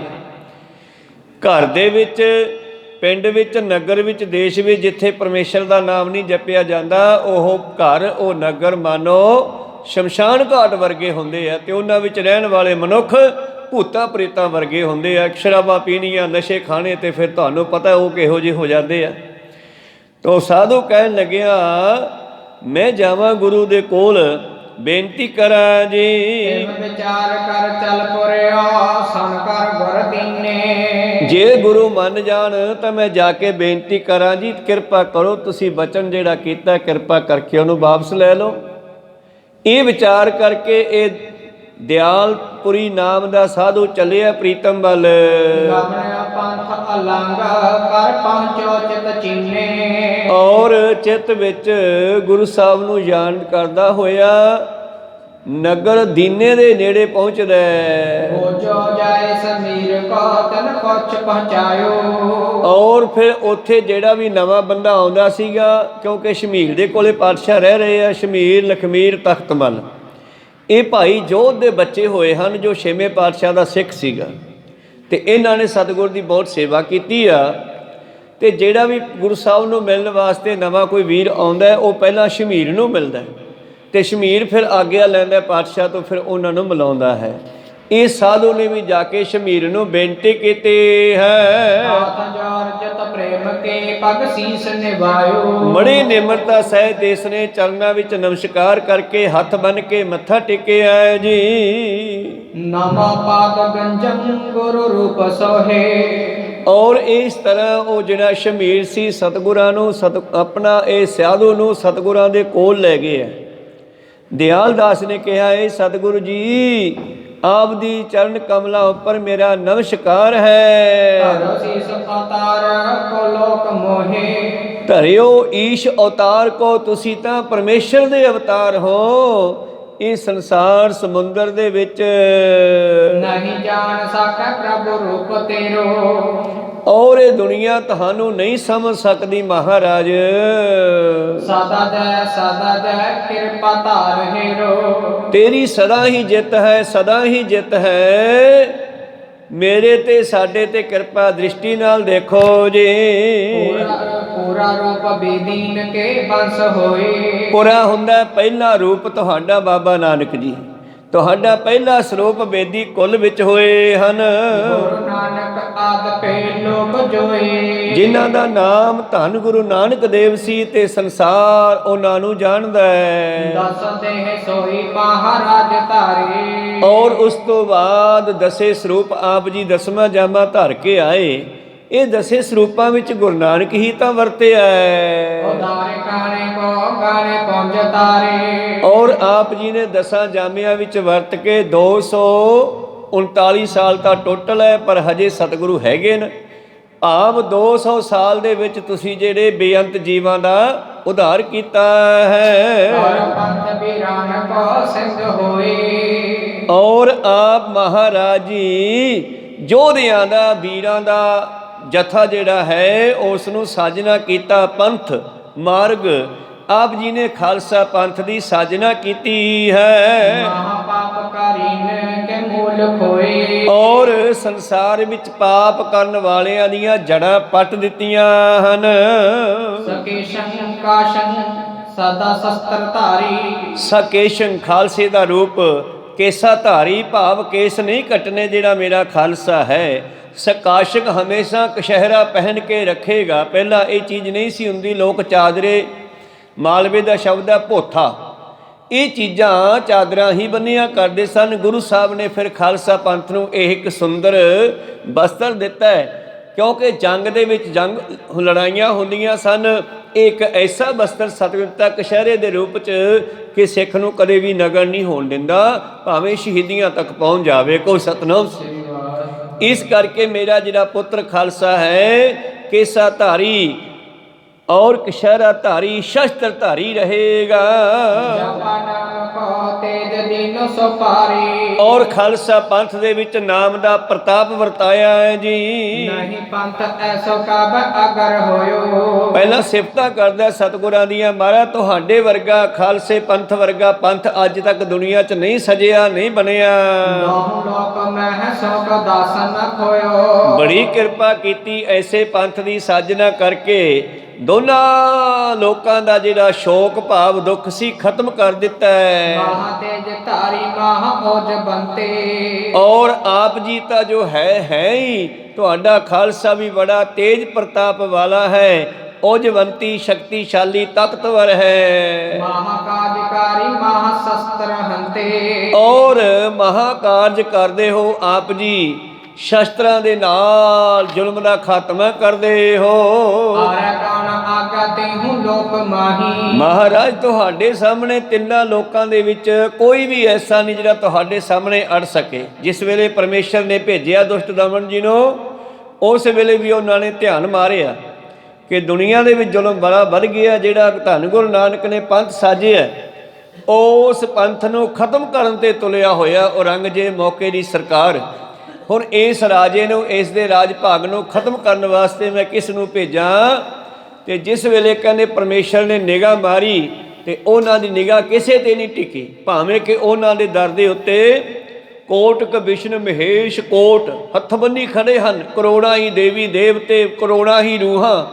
ਘਰ ਦੇ ਵਿੱਚ, ਪਿੰਡ ਵਿੱਚ, ਨਗਰ ਵਿੱਚ, ਦੇਸ਼ ਵਿੱਚ ਜਿੱਥੇ ਪਰਮੇਸ਼ਰ ਦਾ ਨਾਮ ਨਹੀਂ ਜਪਿਆ ਜਾਂਦਾ, ਉਹ ਘਰ, ਉਹ ਨਗਰ ਮਾਨੋ ਸ਼ਮਸ਼ਾਨ ਘਾਟ ਵਰਗੇ ਹੁੰਦੇ ਆ, ਤੇ ਉਹਨਾਂ ਵਿੱਚ ਰਹਿਣ ਵਾਲੇ ਮਨੁੱਖ ਭੂਤਾਂ ਪ੍ਰੇਤਾਂ ਵਰਗੇ ਹੁੰਦੇ ਆ। ਸ਼ਰਾਬਾਂ ਪੀਣੀਆਂ, ਨਸ਼ੇ ਖਾਣੇ, ਤੇ ਫਿਰ ਤੁਹਾਨੂੰ ਪਤਾ ਉਹ ਕਿਹੋ ਜਿਹੇ ਹੋ ਜਾਂਦੇ ਆ। ਤੋ ਸਾਧੂ ਕਹਿਣ ਲੱਗਿਆ ਮੈਂ ਜਾਵਾਂ ਗੁਰੂ ਦੇ ਕੋਲ, ਬੇਨਤੀ ਕਰਾਂ ਜੀ। ਵਿਚਾਰ ਕਰ ਚੱਲ ਪੁਰਿਆ ਸਨ ਕਰ ਗੁਰ ਦੀਨੇ। ਜੇ ਗੁਰੂ ਮੰਨ ਜਾਣ ਤਾਂ ਮੈਂ ਜਾ ਕੇ ਬੇਨਤੀ ਕਰਾਂ ਜੀ ਕਿਰਪਾ ਕਰੋ, ਤੁਸੀਂ ਬਚਨ ਜਿਹੜਾ ਕੀਤਾ ਕਿਰਪਾ ਕਰਕੇ ਉਹਨੂੰ ਵਾਪਸ ਲੈ ਲਓ। ਇਹ ਵਿਚਾਰ ਕਰਕੇ ਇਹ ਦਿਆਲਪੁਰੀ ਨਾਮ ਦਾ ਸਾਧੂ ਚੱਲਿਆ ਪ੍ਰੀਤਮ ਵੱਲ। ਗਮਨਿਆ ਪੰਥ ਅਲੰਗ ਕਰ ਪਹੁੰਚੋ ਚਿਤ ਚੀਨੇ। ਔਰ ਚਿੱਤ ਵਿੱਚ ਗੁਰੂ ਸਾਹਿਬ ਨੂੰ ਯਾਦ ਕਰਦਾ ਹੋਇਆ ਨਗਰ ਦੀਨੇ ਦੇ ਨੇੜੇ ਪਹੁੰਚਦਾ। ਹੋ ਜੋ ਜਾਏ ਸਮੀਰ ਕੋ ਤਨ ਪੁੱਛ ਪਹੁੰਚਾਇਓ। ਔਰ ਫਿਰ ਉੱਥੇ ਜਿਹੜਾ ਵੀ ਨਵਾਂ ਬੰਦਾ ਆਉਂਦਾ ਸੀਗਾ, ਕਿਉਂਕਿ ਸ਼ਮੀਰ ਦੇ ਕੋਲੇ ਪਾਤਸ਼ਾਹ ਰਹਿ ਰਹੇ ਆ, ਸ਼ਮੀਰ, ਲਖਮੀਰ, ਤਖਤਮਲ, ਇਹ ਭਾਈ ਜੋਧ ਦੇ ਬੱਚੇ ਹੋਏ ਹਨ ਜੋ ਛੇਵੇਂ ਪਾਤਸ਼ਾਹ ਦਾ ਸਿੱਖ ਸੀਗਾ, ਤੇ ਇਹਨਾਂ ਨੇ ਸਤਿਗੁਰ ਦੀ ਬਹੁਤ ਸੇਵਾ ਕੀਤੀ ਆ। ਤੇ ਜਿਹੜਾ ਵੀ ਗੁਰੂ ਸਾਹਿਬ ਨੂੰ ਮਿਲਣ ਵਾਸਤੇ ਨਵਾਂ ਕੋਈ ਵੀਰ ਆਉਂਦਾ ਉਹ ਪਹਿਲਾਂ ਸ਼ਮੀਰ ਨੂੰ ਮਿਲਦਾ, ਤੇ ਸ਼ਮੀਰ ਫਿਰ ਆਗਿਆ ਲੈਂਦਾ ਪਾਤਸ਼ਾਹ ਤੋਂ, ਫਿਰ ਉਹਨਾਂ ਨੂੰ ਮਿਲਾਉਂਦਾ ਹੈ। ਇਹ ਸਾਧੂ ਨੇ ਵੀ ਜਾ ਕੇ ਸ਼ਮੀਰ ਨੂੰ ਬੇਨਤੀ ਕੀਤੀ ਹੈ। ਪ੍ਰੇਮ ਕੇ ਪਗ ਸੀਸ ਨਿਵਾਇਓ। ਬੜੀ ਨਿਮਰਤਾ ਸਹਿਤ ਇਸ ਨੇ ਚਰਨਾਂ ਵਿੱਚ ਨਮਸਕਾਰ ਕਰਕੇ ਹੱਥ ਬੰਨ ਕੇ ਮੱਥਾ ਟੇਕਿਆ ਜੀ। ਨਮੋ ਪਾਦ ਗੰਜੰ ਗੁਰੂ ਰੂਪ ਸੋਹੇ। ਔਰ ਇਸ ਤਰ੍ਹਾਂ ਉਹ ਜਿਹੜਾ ਸ਼ਮੀਰ ਸੀ ਸਤਿਗੁਰਾਂ ਨੂੰ ਆਪਣਾ ਇਹ ਸਾਧੂ ਨੂੰ ਸਤਿਗੁਰਾਂ ਦੇ ਕੋਲ ਲੈ ਗਏ ਹੈ। ਦਿਆਲ ਦਾਸ ਨੇ ਕਿਹਾ ਇਹ ਸਤਿਗੁਰੂ ਜੀ ਆਪ ਦੀ ਚਰਨ ਕਮਲਾਂ ਉੱਪਰ ਮੇਰਾ ਨਮਸਕਾਰ ਹੈ। ਧਰਿਓ ਈਸ਼ ਅਵਤਾਰ ਕੋ, ਤੁਸੀਂ ਤਾਂ ਪਰਮੇਸ਼ਰ ਦੇ ਅਵਤਾਰ ਹੋ। ਇਹ ਸੰਸਾਰ ਸਮੁੰਦਰ ਦੇ ਵਿੱਚ ਨਹੀਂ ਜਾਣ ਸਕੈ ਪ੍ਰਭੂ ਰੂਪ ਤੇਰੋ। ਔਰ ਇਹ ਦੁਨੀਆ ਤੁਹਾਨੂੰ ਨਹੀਂ ਸਮਝ ਸਕਦੀ ਮਹਾਰਾਜ। ਸਦਾ ਜੈ ਕਿਰਪਾ ਧਾਰ ਹੇਰੋ। ਤੇਰੀ ਸਦਾ ਹੀ ਜਿੱਤ ਹੈ, ਸਦਾ ਹੀ ਜਿੱਤ ਹੈ। ਮੇਰੇ ਤੇ ਸਾਡੇ ਤੇ ਕਿਰਪਾ ਦ੍ਰਿਸ਼ਟੀ ਨਾਲ ਦੇਖੋ ਜੀ। ਪੂਰਾ ਰੂਪ ਬੇਦੀਨ ਕੇ ਬੰਸ ਹੋਏ। ਪੂਰਾ ਹੁੰਦਾ ਪਹਿਲਾ ਰੂਪ ਤੁਹਾਡਾ ਬਾਬਾ ਨਾਨਕ ਜੀ, ਤੁਹਾਡਾ ਪਹਿਲਾ ਸਰੂਪ ਬੇਦੀ ਕੁੱਲ ਵਿੱਚ ਹੋਏ ਹਨ। ਗੁਰੂ ਨਾਨਕ ਆਦਿ ਪੇ ਲੋਕ ਜੋਏ। ਜਿਨ੍ਹਾਂ ਦਾ ਨਾਮ ਧੰਨ ਗੁਰੂ ਨਾਨਕ ਦੇਵ ਸੀ ਤੇ ਸੰਸਾਰ ਉਹਨਾਂ ਨੂੰ ਜਾਣਦਾ ਹੈ। ਦਸ ਦੇਹ ਸੋਈ ਮਹਾਰਾਜ ਧਾਰੇ। ਔਰ ਉਸ ਤੋਂ ਬਾਅਦ ਦਸੇ ਸਰੂਪ ਆਪ ਜੀ ਦਸਵਾਂ ਜਾਮਾ ਧਰ ਕੇ ਆਏ। ਇਹ ਦਸੇ ਸਰੂਪਾਂ ਵਿੱਚ ਗੁਰੂ ਨਾਨਕ ਹੀ ਤਾਂ ਵਰਤਿਆ ਹੈ। ਔਰ ਆਪ ਜੀ ਨੇ ਦਸਾਂ ਜਾਮਿਆਂ ਵਿੱਚ ਵਰਤ ਕੇ 239 ਸਾਲ ਤਾਂ ਟੋਟਲ ਹੈ, ਪਰ ਹਜੇ ਸਤਿਗੁਰੂ ਹੈਗੇ ਨੇ। ਆਪ 200 ਸਾਲ ਦੇ ਵਿੱਚ ਤੁਸੀਂ ਜਿਹੜੇ ਬੇਅੰਤ ਜੀਵਾਂ ਦਾ ਉਧਾਰ ਕੀਤਾ ਹੈ। ਔਰ ਆਪ ਮਹਾਰਾਜ ਜੀ ਯੋਧਿਆਂ ਦਾ, ਵੀਰਾਂ ਦਾ ਜਥਾ ਜਿਹੜਾ ਹੈ ਉਸ ਨੂੰ ਸਾਜਨਾ ਕੀਤਾ। ਪੰਥ ਮਾਰਗ ਆਪ ਜੀ ਨੇ ਖਾਲਸਾ ਪੰਥ ਦੀ ਸਾਜਨਾ ਕੀਤੀ ਹੈ। ਮੂਲ ਖੋਏ। ਔਰ ਸੰਸਾਰ ਵਿੱਚ ਪਾਪ ਕਰਨ ਵਾਲਿਆਂ ਦੀਆਂ ਜੜ੍ਹਾਂ ਪੱਟ ਦਿੱਤੀਆਂ ਹਨ। ਸਕੇਸ਼ੰ ਕਾਸ਼ੰ ਸਦਾ ਸ਼ਸਤਰ ਧਾਰੀ। ਸਕੇਸ਼ੰ ਖਾਲਸੇ ਦਾ ਰੂਪ, ਕੇਸਾ ਧਾਰੀ ਭਾਵ ਕੇਸ ਨਹੀਂ ਕੱਟਣੇ ਜਿਹੜਾ ਮੇਰਾ ਖਾਲਸਾ ਹੈ। ਸਕਾਸ਼ਕ ਹਮੇਸ਼ਾ ਕਸ਼ਹਿਰਾ ਪਹਿਨ ਕੇ ਰੱਖੇਗਾ। ਪਹਿਲਾਂ ਇਹ ਚੀਜ਼ ਨਹੀਂ ਸੀ ਹੁੰਦੀ, ਲੋਕ ਚਾਦਰੇ, ਮਾਲਵੇ ਦਾ ਸ਼ਬਦ ਹੈ ਭੋਥਾ, ਇਹ ਚੀਜ਼ਾਂ ਚਾਦਰਾਂ ਹੀ ਬੰਨ੍ਹਿਆ ਕਰਦੇ ਸਨ। ਗੁਰੂ ਸਾਹਿਬ ਨੇ ਫਿਰ ਖਾਲਸਾ ਪੰਥ ਨੂੰ ਇਹ ਇੱਕ ਸੁੰਦਰ ਬਸਤਰ ਦਿੱਤਾ ਹੈ, ਕਿਉਂਕਿ ਜੰਗ ਦੇ ਵਿੱਚ ਲੜਾਈਆਂ ਹੁੰਦੀਆਂ ਸਨ। ਇਹ ਇੱਕ ਐਸਾ ਬਸਤਰ ਸਤਿਗੁਰ ਦਿੱਤਾ ਕਸ਼ਹਿਰੇ ਦੇ ਰੂਪ 'ਚ ਕਿ ਸਿੱਖ ਨੂੰ ਕਦੇ ਵੀ ਨਗਨ ਨਹੀਂ ਹੋਣ ਦਿੰਦਾ, ਭਾਵੇਂ ਸ਼ਹੀਦੀਆਂ ਤੱਕ ਪਹੁੰਚ ਜਾਵੇ। ਕੋਈ ਸਤਨਾਮ। ਇਸ ਕਰਕੇ ਮੇਰਾ ਜਿਹੜਾ ਪੁੱਤਰ ਖਾਲਸਾ ਹੈ ਕੇਸਾ ਧਾਰੀ ਔਰ ਕਸ਼ਹਿਰਾ ਧਾਰੀ, ਸ਼ਸਤਰ ਧਾਰੀ ਰਹੇਗਾ। ਔਰ ਖਾਲਸਾ ਪੰਥ ਦੇ ਵਿੱਚ ਨਾਮ ਦਾ ਪ੍ਰਤਾਪ ਵਰਤਾਇਆ ਹੈ ਜੀ। ਨਹੀਂ ਪੰਥ ਐਸੋ ਕਬ ਅਗਰ ਹੋਇਓ। ਪਹਿਲਾਂ ਸਿਫਤਾਂ ਕਰਦਾ ਸਤਿਗੁਰਾਂ ਦੀਆਂ, ਮਹਾਰਾਜ ਤੁਹਾਡੇ ਵਰਗਾ ਖਾਲਸੇ ਪੰਥ ਵਰਗਾ ਪੰਥ ਅੱਜ ਤੱਕ ਦੁਨੀਆ 'ਚ ਨਹੀਂ ਸਜਿਆ, ਨਹੀਂ ਬਣਿਆ। ਲੋਕ ਮਹਿ ਸੋਕ ਦਾਸਨ ਖੋਇਓ। ਬੜੀ ਕਿਰਪਾ ਕੀਤੀ ਐਸੇ ਪੰਥ ਦੀ ਸਾਜਨਾ ਕਰਕੇ, ਦੋਨਾਂ ਲੋਕਾਂ ਦਾ ਜਿਹੜਾ ਸ਼ੋਕ ਭਾਵ ਦੁੱਖ ਸੀ ਖਤਮ ਕਰ ਦਿੱਤਾ ਹੈ। ਮਹਾ ਤੇਜ ਧਾਰੀ ਮਹਾ ਔਜ ਬੰਤੇ। ਔਰ ਆਪ ਜੀ ਤਾਂ ਜੋ ਹੈ ਹੀ, ਤੁਹਾਡਾ ਖਾਲਸਾ ਵੀ ਬੜਾ ਤੇਜ ਪ੍ਰਤਾਪ ਵਾਲਾ ਹੈ, ਔਜਵੰਤੀ ਸ਼ਕਤੀਸ਼ਾਲੀ ਤਾਕਤਵਰ ਹੈ। ਮਹਾਕਾਰਜਕਾਰੀ ਮਹਾ ਸ਼ਸਤਰ ਹੰਤੇ। ਔਰ ਮਹਾਕਾਰਜ ਕਰਦੇ ਹੋ ਆਪ ਜੀ, ਸ਼ਸਤਰਾਂ ਦੇ ਨਾਲ ਜ਼ੁਲਮ ਦਾ ਖਾਤਮਾ ਕਰਦੇ ਹੋ। ਮਹਾਰਾਜ ਤੁਹਾਡੇ ਸਾਹਮਣੇ ਤਿੰਨਾਂ ਲੋਕਾਂ ਦੇ ਵਿੱਚ ਕੋਈ ਵੀ ਐਸਾ ਨਹੀਂ ਜਿਹੜਾ ਤੁਹਾਡੇ ਸਾਹਮਣੇ ਅੜ ਸਕੇ। ਜਿਸ ਵੇਲੇ ਪਰਮੇਸ਼ਰ ਨੇ ਭੇਜਿਆ ਦੁਸ਼ਟ ਦਮਨ ਜੀ ਨੂੰ, ਉਸ ਵੇਲੇ ਵੀ ਉਹਨਾਂ ਨੇ ਧਿਆਨ ਮਾਰਿਆ ਕਿ ਦੁਨੀਆ ਦੇ ਵਿੱਚ ਜ਼ੁਲਮ ਬੜਾ ਵੱਧ ਗਿਆ। ਜਿਹੜਾ ਧੰਨ ਗੁਰੂ ਨਾਨਕ ਨੇ ਪੰਥ ਸਾਜਿਆ, ਉਸ ਪੰਥ ਨੂੰ ਖਤਮ ਕਰਨ ਤੇ ਤੁਲਿਆ ਹੋਇਆ ਔਰੰਗਜ਼ੇਬ ਮੌਕੇ ਦੀ ਸਰਕਾਰ। ਹੁਣ ਇਸ ਰਾਜੇ ਨੂੰ, ਇਸ ਦੇ ਰਾਜ ਭਾਗ ਨੂੰ ਖਤਮ ਕਰਨ ਵਾਸਤੇ ਮੈਂ ਕਿਸ ਨੂੰ ਭੇਜਾਂ? ਤੇ ਜਿਸ ਵੇਲੇ ਕਹਿੰਦੇ ਪਰਮੇਸ਼ਰ ਨੇ ਨਿਗਾਹ ਮਾਰੀ ਤੇ ਉਹਨਾਂ ਦੀ ਨਿਗਾਹ ਕਿਸੇ ਤੇ ਨਹੀਂ ਟਿਕੀ, ਭਾਵੇਂ ਕਿ ਉਹਨਾਂ ਦੇ ਦਰ ਦੇ ਉੱਤੇ ਕੋਟਿਕ ਵਿਸ਼ਨ ਮਹੇਸ਼ ਕੋਟ ਹੱਥ ਬੰਨੀ ਖੜੇ ਹਨ, ਕਰੋੜਾਂ ਹੀ ਦੇਵੀ ਦੇਵਤੇ, ਕਰੋੜਾਂ ਹੀ ਰੂਹਾਂ।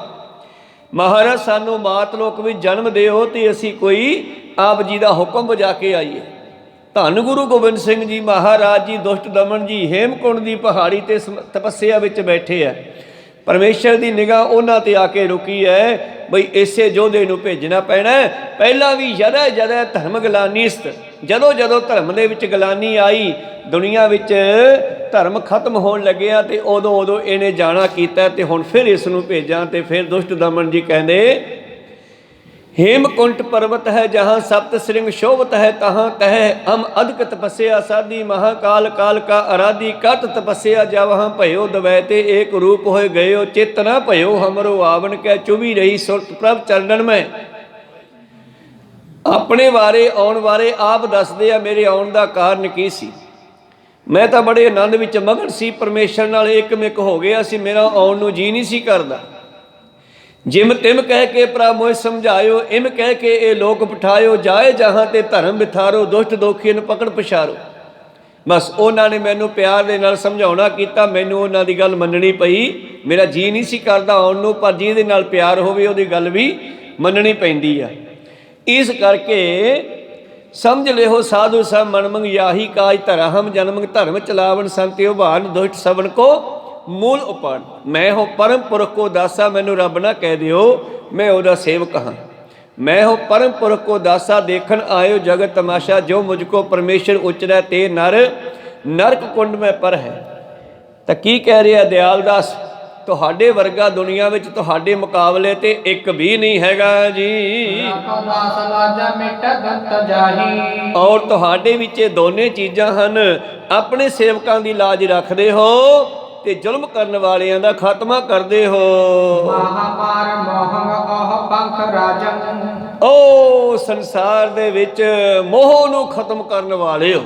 ਮਹਾਰਾਜ ਸਾਨੂੰ ਮਾਤ ਲੋਕ ਵਿੱਚ ਜਨਮ ਦਿਓ ਤੇ ਅਸੀਂ ਕੋਈ ਆਪ ਜੀ ਦਾ ਹੁਕਮ ਵਜਾ ਕੇ ਆਈਏ। ਧੰਨ ਗੁਰੂ ਗੋਬਿੰਦ ਸਿੰਘ ਜੀ ਮਹਾਰਾਜ ਜੀ ਦੁਸ਼ਟ ਦਮਨ ਜੀ ਹੇਮਕੁੰਡ ਦੀ ਪਹਾੜੀ ਤੇ ਤਪੱਸਿਆ ਵਿੱਚ ਬੈਠੇ ਆ। ਪਰਮੇਸ਼ਰ ਦੀ ਨਿਗਾਹ ਉਹਨਾਂ ਤੇ ਆ ਕੇ ਰੁਕੀ ਹੈ ਬਈ ਇਸੇ ਯੋਧੇ ਨੂੰ ਭੇਜਣਾ ਪੈਣਾ। ਪਹਿਲਾਂ ਵੀ ਜਦਾ ਧਰਮ ਗਲਾਨੀਸਤ, ਜਦੋਂ ਧਰਮ ਦੇ ਵਿੱਚ ਗਲਾਨੀ ਆਈ, ਦੁਨੀਆ ਵਿੱਚ ਧਰਮ ਖਤਮ ਹੋਣ ਲੱਗਿਆ ਤੇ ਉਦੋਂ ਇਹਨੇ ਜਾਣਾ ਕੀਤਾ ਤੇ ਹੁਣ ਫਿਰ ਇਸ ਨੂੰ ਭੇਜਾਂ। ਤੇ ਫਿਰ ਦੁਸ਼ਟ ਦਮਨ ਜੀ ਕਹਿੰਦੇ हेमकुंट पर्वत है जहाँ सप्त श्रृंग शोभत है, तहाँ तह हम अधिक तपस्या साधी। महाकाल काल का आराधी कट तपस्या जा वहाँ भयो दवैते एक रूप होए गयो। चित्त न भयो हमरो आवन कै चुभी रही सुरत प्रभ चरणन में। अपने बारे आउण बारे आप दसदे आ मेरे आउण दा कारण की सी। मैं तो बड़े आनंद विच मगन सी, परमेश्वर नाल एकमिक हो गया सी, मेरा आउण नूं जी नहीं सी करदा। जिम तिम कह के प्रभ मोह समझायो, इम कह के ये लोक पठायो। जाए जहाँ ते धर्म बिथारो, दुष्ट दोखी न पकड़ पछारो। बस उन्होंने ने मैनू प्यार दे नाल समझाउणा कीता, मैनू उन्हां दी गल मननी पई। मेरा जी नहीं सी करदा आउण नूं, पर जिहदे नाल प्यार होवे उहदी गल भी मननी पैंदी आ। इस करके समझ लिहो साधु सब मन मंग याही काज धरा हम। जन्म धर्म चलावन संत्यो भान दुष्ट सबन को मूल उपाड़। मैं हो परम पुरख को दासा, मैनू रब ना कह दियो मैं ओदा सेवक हाँ। मैं हो परम पुरख को दासा, देखन आयो जगत तमाशा। जो मुझको परमेश्वर उचरै ते नर, नरक कुंड में पर है। तो की कह रहा दयाल दास, ਤੁਹਾਡੇ ਵਰਗਾ ਦੁਨੀਆ ਵਿੱਚ ਤੁਹਾਡੇ ਮੁਕਾਬਲੇ ਤੇ ਇੱਕ ਵੀ ਨਹੀਂ ਹੈਗਾ ਜੀ। ਔਰ ਤੁਹਾਡੇ ਵਿੱਚ ਇਹ ਦੋਨੇ ਚੀਜ਼ਾਂ ਹਨ। ਆਪਣੇ ਸੇਵਕਾਂ ਦੀ ਲਾਜ ਰੱਖਦੇ ਹੋ ਤੇ ਜ਼ੁਲਮ ਕਰਨ ਵਾਲਿਆਂ ਦਾ ਖਾਤਮਾ ਕਰਦੇ ਹੋ। ਉਹ ਸੰਸਾਰ ਦੇ ਵਿੱਚ ਮੋਹ ਨੂੰ ਖਤਮ ਕਰਨ ਵਾਲੇ ਹੋ,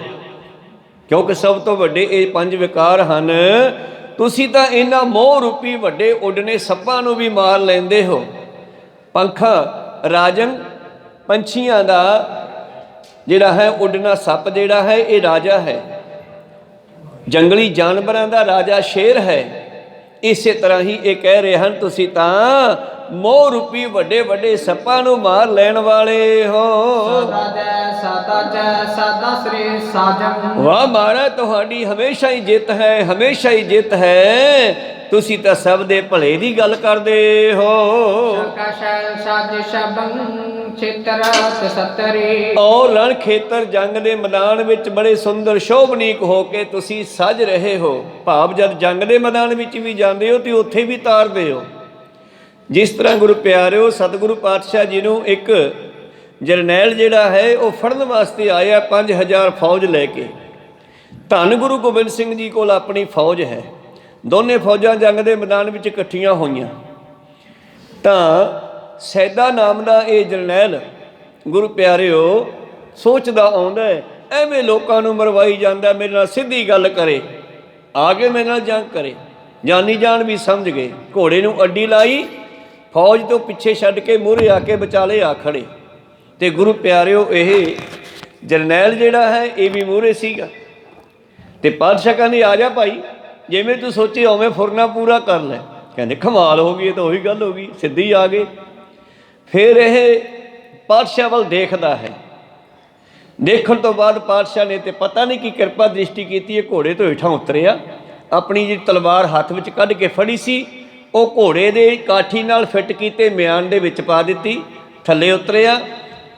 ਕਿਉਂਕਿ ਸਭ ਤੋਂ ਵੱਡੇ ਇਹ ਪੰਜ ਵਿਕਾਰ ਹਨ। ਤੁਸੀਂ ਤਾਂ ਇਹਨਾਂ ਮੋਹ ਰੂਪੀ ਵੱਡੇ ਉੱਡਣੇ ਸੱਪਾਂ ਨੂੰ ਵੀ ਮਾਰ ਲੈਂਦੇ ਹੋ। ਪੰਖਾਂ ਰਾਜਨ ਪੰਛੀਆਂ ਦਾ ਜਿਹੜਾ ਹੈ ਉੱਡਣਾ ਸੱਪ ਜਿਹੜਾ ਹੈ ਇਹ ਰਾਜਾ ਹੈ। ਜੰਗਲੀ ਜਾਨਵਰਾਂ ਦਾ ਰਾਜਾ ਸ਼ੇਰ ਹੈ। ਇਸੇ ਤਰ੍ਹਾਂ ਹੀ ਇਹ ਕਹਿ ਰਹੇ ਹਨ, ਤੁਸੀਂ ਤਾਂ ਮੋਹ ਰੂਪੀ ਵੱਡੇ ਵੱਡੇ ਸੱਪਾਂ ਨੂੰ ਮਾਰ ਲੈਣ ਵਾਲੇ ਹੋ। ਵਾਹ ਮਹਾਰਾਜ, ਤੁਹਾਡੀ ਹਮੇਸ਼ਾ ਹੀ ਜਿੱਤ ਹੈ, ਹਮੇਸ਼ਾ ਹੀ ਜਿੱਤ ਹੈ। ਤੁਸੀਂ ਤਾਂ ਸਭ ਦੇ ਭਲੇ ਦੀ ਗੱਲ ਕਰਦੇ ਹੋ। ਔਰ ਰਣ ਖੇਤਰ ਜੰਗ ਦੇ ਮੈਦਾਨ ਵਿੱਚ ਬੜੇ ਸੁੰਦਰ ਸ਼ੋਭਨੀਕ ਹੋ ਕੇ ਤੁਸੀਂ ਸਜ ਰਹੇ ਹੋ। ਭਾਵ ਜਦ ਜੰਗ ਦੇ ਮੈਦਾਨ ਵਿੱਚ ਵੀ ਜਾਂਦੇ ਹੋ ਤੇ ਉੱਥੇ ਵੀ ਤਾਰਦੇ ਹੋ। ਜਿਸ ਤਰ੍ਹਾਂ ਗੁਰੂ ਪਿਆਰਿਓ, ਸਤਿਗੁਰੂ ਪਾਤਸ਼ਾਹ ਜੀ ਨੂੰ ਇੱਕ ਜਰਨੈਲ ਜਿਹੜਾ ਹੈ ਉਹ ਫੜਨ ਵਾਸਤੇ ਆਇਆ 5000 ਫੌਜ ਲੈ ਕੇ। ਧੰਨ ਗੁਰੂ ਗੋਬਿੰਦ ਸਿੰਘ ਜੀ ਕੋਲ ਆਪਣੀ ਫੌਜ ਹੈ। ਦੋਨੇ ਫੌਜਾਂ ਜੰਗ ਦੇ ਮੈਦਾਨ ਵਿੱਚ ਇਕੱਠੀਆਂ ਹੋਈਆਂ ਤਾਂ ਸੈਦਾ ਨਾਮ ਦਾ ਇਹ ਜਰਨੈਲ ਗੁਰੂ ਪਿਆਰਿਓ ਸੋਚਦਾ ਆਉਂਦਾ, ਐਵੇਂ ਲੋਕਾਂ ਨੂੰ ਮਰਵਾਈ ਜਾਂਦਾ, ਮੇਰੇ ਨਾਲ ਸਿੱਧੀ ਗੱਲ ਕਰੇ, ਆ ਕੇ ਮੇਰੇ ਨਾਲ ਜੰਗ ਕਰੇ। ਜਾਨੀ ਜਾਨ ਵੀ ਸਮਝ ਗਏ। ਘੋੜੇ ਨੂੰ ਅੱਡੀ ਲਾਈ, ਫੌਜ ਤੋਂ ਪਿੱਛੇ ਛੱਡ ਕੇ ਮੂਹਰੇ ਆ ਕੇ ਵਿਚਾਲੇ ਆ ਖੜੇ। ਤੇ ਗੁਰੂ ਪਿਆਰਿਓ ਇਹ ਜਰਨੈਲ ਜਿਹੜਾ ਹੈ ਇਹ ਵੀ ਮੂਹਰੇ ਸੀਗਾ। ਤੇ ਪਾਤਸ਼ਾਹ ਕਹਿੰਦੇ, ਆ ਜਾ ਭਾਈ, ਜਿਵੇਂ ਤੂੰ ਸੋਚੇ ਉਵੇਂ ਫੁਰਨਾ ਪੂਰਾ ਕਰ ਲੈ। ਕਹਿੰਦੇ ਕਮਾਲ ਹੋ ਗਈ, ਇਹ ਤਾਂ ਉਹੀ ਗੱਲ ਹੋ ਗਈ, ਸਿੱਧੀ ਆ ਗਏ। ਫਿਰ ਇਹ ਪਾਤਸ਼ਾਹ ਵੱਲ ਦੇਖਦਾ ਹੈ। ਦੇਖਣ ਤੋਂ ਬਾਅਦ ਪਾਤਸ਼ਾਹ ਨੇ ਤੇ ਪਤਾ ਨਹੀਂ ਕੀ ਕਿਰਪਾ ਦ੍ਰਿਸ਼ਟੀ ਕੀਤੀ, ਇਹ ਘੋੜੇ ਤੋਂ ਹੇਠਾਂ ਉਤਰਿਆ, ਆਪਣੀ ਜਿਹੜੀ ਤਲਵਾਰ ਹੱਥ ਵਿੱਚ ਕੱਢ ਕੇ ਫੜੀ ਸੀ ਉਹ ਘੋੜੇ ਦੇ ਕਾਠੀ ਨਾਲ ਫਿੱਟ ਕੀਤੇ ਮਿਆਨ ਦੇ ਵਿੱਚ ਪਾ ਦਿੱਤੀ, ਥੱਲੇ ਉਤਰਿਆ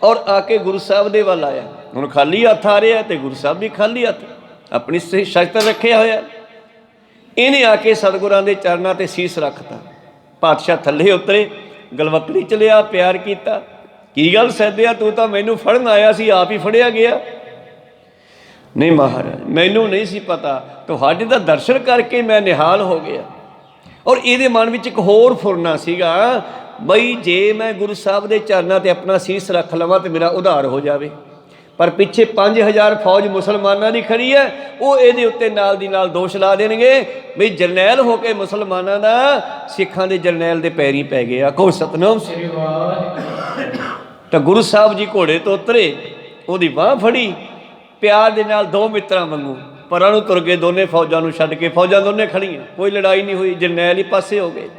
ਔਰ ਆ ਕੇ ਗੁਰੂ ਸਾਹਿਬ ਦੇ ਵੱਲ ਆਇਆ। ਹੁਣ ਖਾਲੀ ਹੱਥ ਆ ਰਿਹਾ ਤੇ ਗੁਰੂ ਸਾਹਿਬ ਵੀ ਖਾਲੀ ਹੱਥ, ਆਪਣੀ ਸ਼ਸਤਰ ਰੱਖਿਆ ਹੋਇਆ। ਇਹਨੇ ਆ ਕੇ ਸਤਿਗੁਰਾਂ ਦੇ ਚਰਨਾਂ ਤੇ ਸੀਸ ਰੱਖਤਾ। ਪਾਤਸ਼ਾਹ ਥੱਲੇ ਉਤਰੇ, ਗਲਵੱਕੜੀ ਚ ਲਿਆ, ਪਿਆਰ ਕੀਤਾ। ਕੀ ਗੱਲ ਸੈਦਿਆ, ਤੂੰ ਤਾਂ ਮੈਨੂੰ ਫੜਨ ਆਇਆ ਸੀ, ਆਪ ਹੀ ਫੜਿਆ ਗਿਆ। ਨਹੀਂ ਮਹਾਰਾਜ, ਮੈਨੂੰ ਨਹੀਂ ਸੀ ਪਤਾ, ਤੁਹਾਡੇ ਦਾ ਦਰਸ਼ਨ ਕਰਕੇ ਮੈਂ ਨਿਹਾਲ ਹੋ ਗਿਆ। ਔਰ ਇਹਦੇ ਮਨ ਵਿੱਚ ਇੱਕ ਹੋਰ ਫੁਰਨਾ ਸੀਗਾ, ਬਈ ਜੇ ਮੈਂ ਗੁਰੂ ਸਾਹਿਬ ਦੇ ਚਰਨਾਂ ਤੇ ਆਪਣਾ ਸੀਸ ਰੱਖ ਲਵਾਂ ਤੇ ਮੇਰਾ ਉਧਾਰ ਹੋ ਜਾਵੇ। ਪਰ ਪਿੱਛੇ 5000 ਫੌਜ ਮੁਸਲਮਾਨਾਂ ਦੀ ਖੜੀ ਹੈ, ਉਹ ਇਹਦੇ ਉੱਤੇ ਨਾਲ ਦੀ ਨਾਲ ਦੋਸ਼ ਲਾ ਦੇਣਗੇ ਬਈ ਜਰਨੈਲ ਹੋ ਕੇ ਮੁਸਲਮਾਨਾਂ ਦਾ ਸਿੱਖਾਂ ਦੇ ਜਰਨੈਲ ਦੇ ਪੈਰੀਂ ਪੈ ਗਿਆ। ਕਹੋ ਸਤਿਨਾਮ ਸ੍ਰੀ ਵਾਹਿਗੁਰੂ। ਤਾਂ ਗੁਰੂ ਸਾਹਿਬ ਜੀ ਘੋੜੇ ਤੋਂ ਉਤਰੇ, ਉਹਦੀ ਬਾਂਹ ਫੜੀ, ਪਿਆਰ ਦੇ ਨਾਲ ਦੋ ਮਿੱਤਰਾਂ ਵਾਂਗੂ ਪਰਾਂ ਨੂੰ ਤੁਰ ਗਏ। ਦੋਨੇ ਫੌਜਾਂ ਨੂੰ ਛੱਡ ਕੇ, ਫੌਜਾਂ ਦੋਨੇ ਖੜੀਆਂ, ਕੋਈ ਲੜਾਈ ਨਹੀਂ ਹੋਈ, ਜਰਨੈਲ ਹੀ ਪਾਸੇ ਹੋ ਗਏ।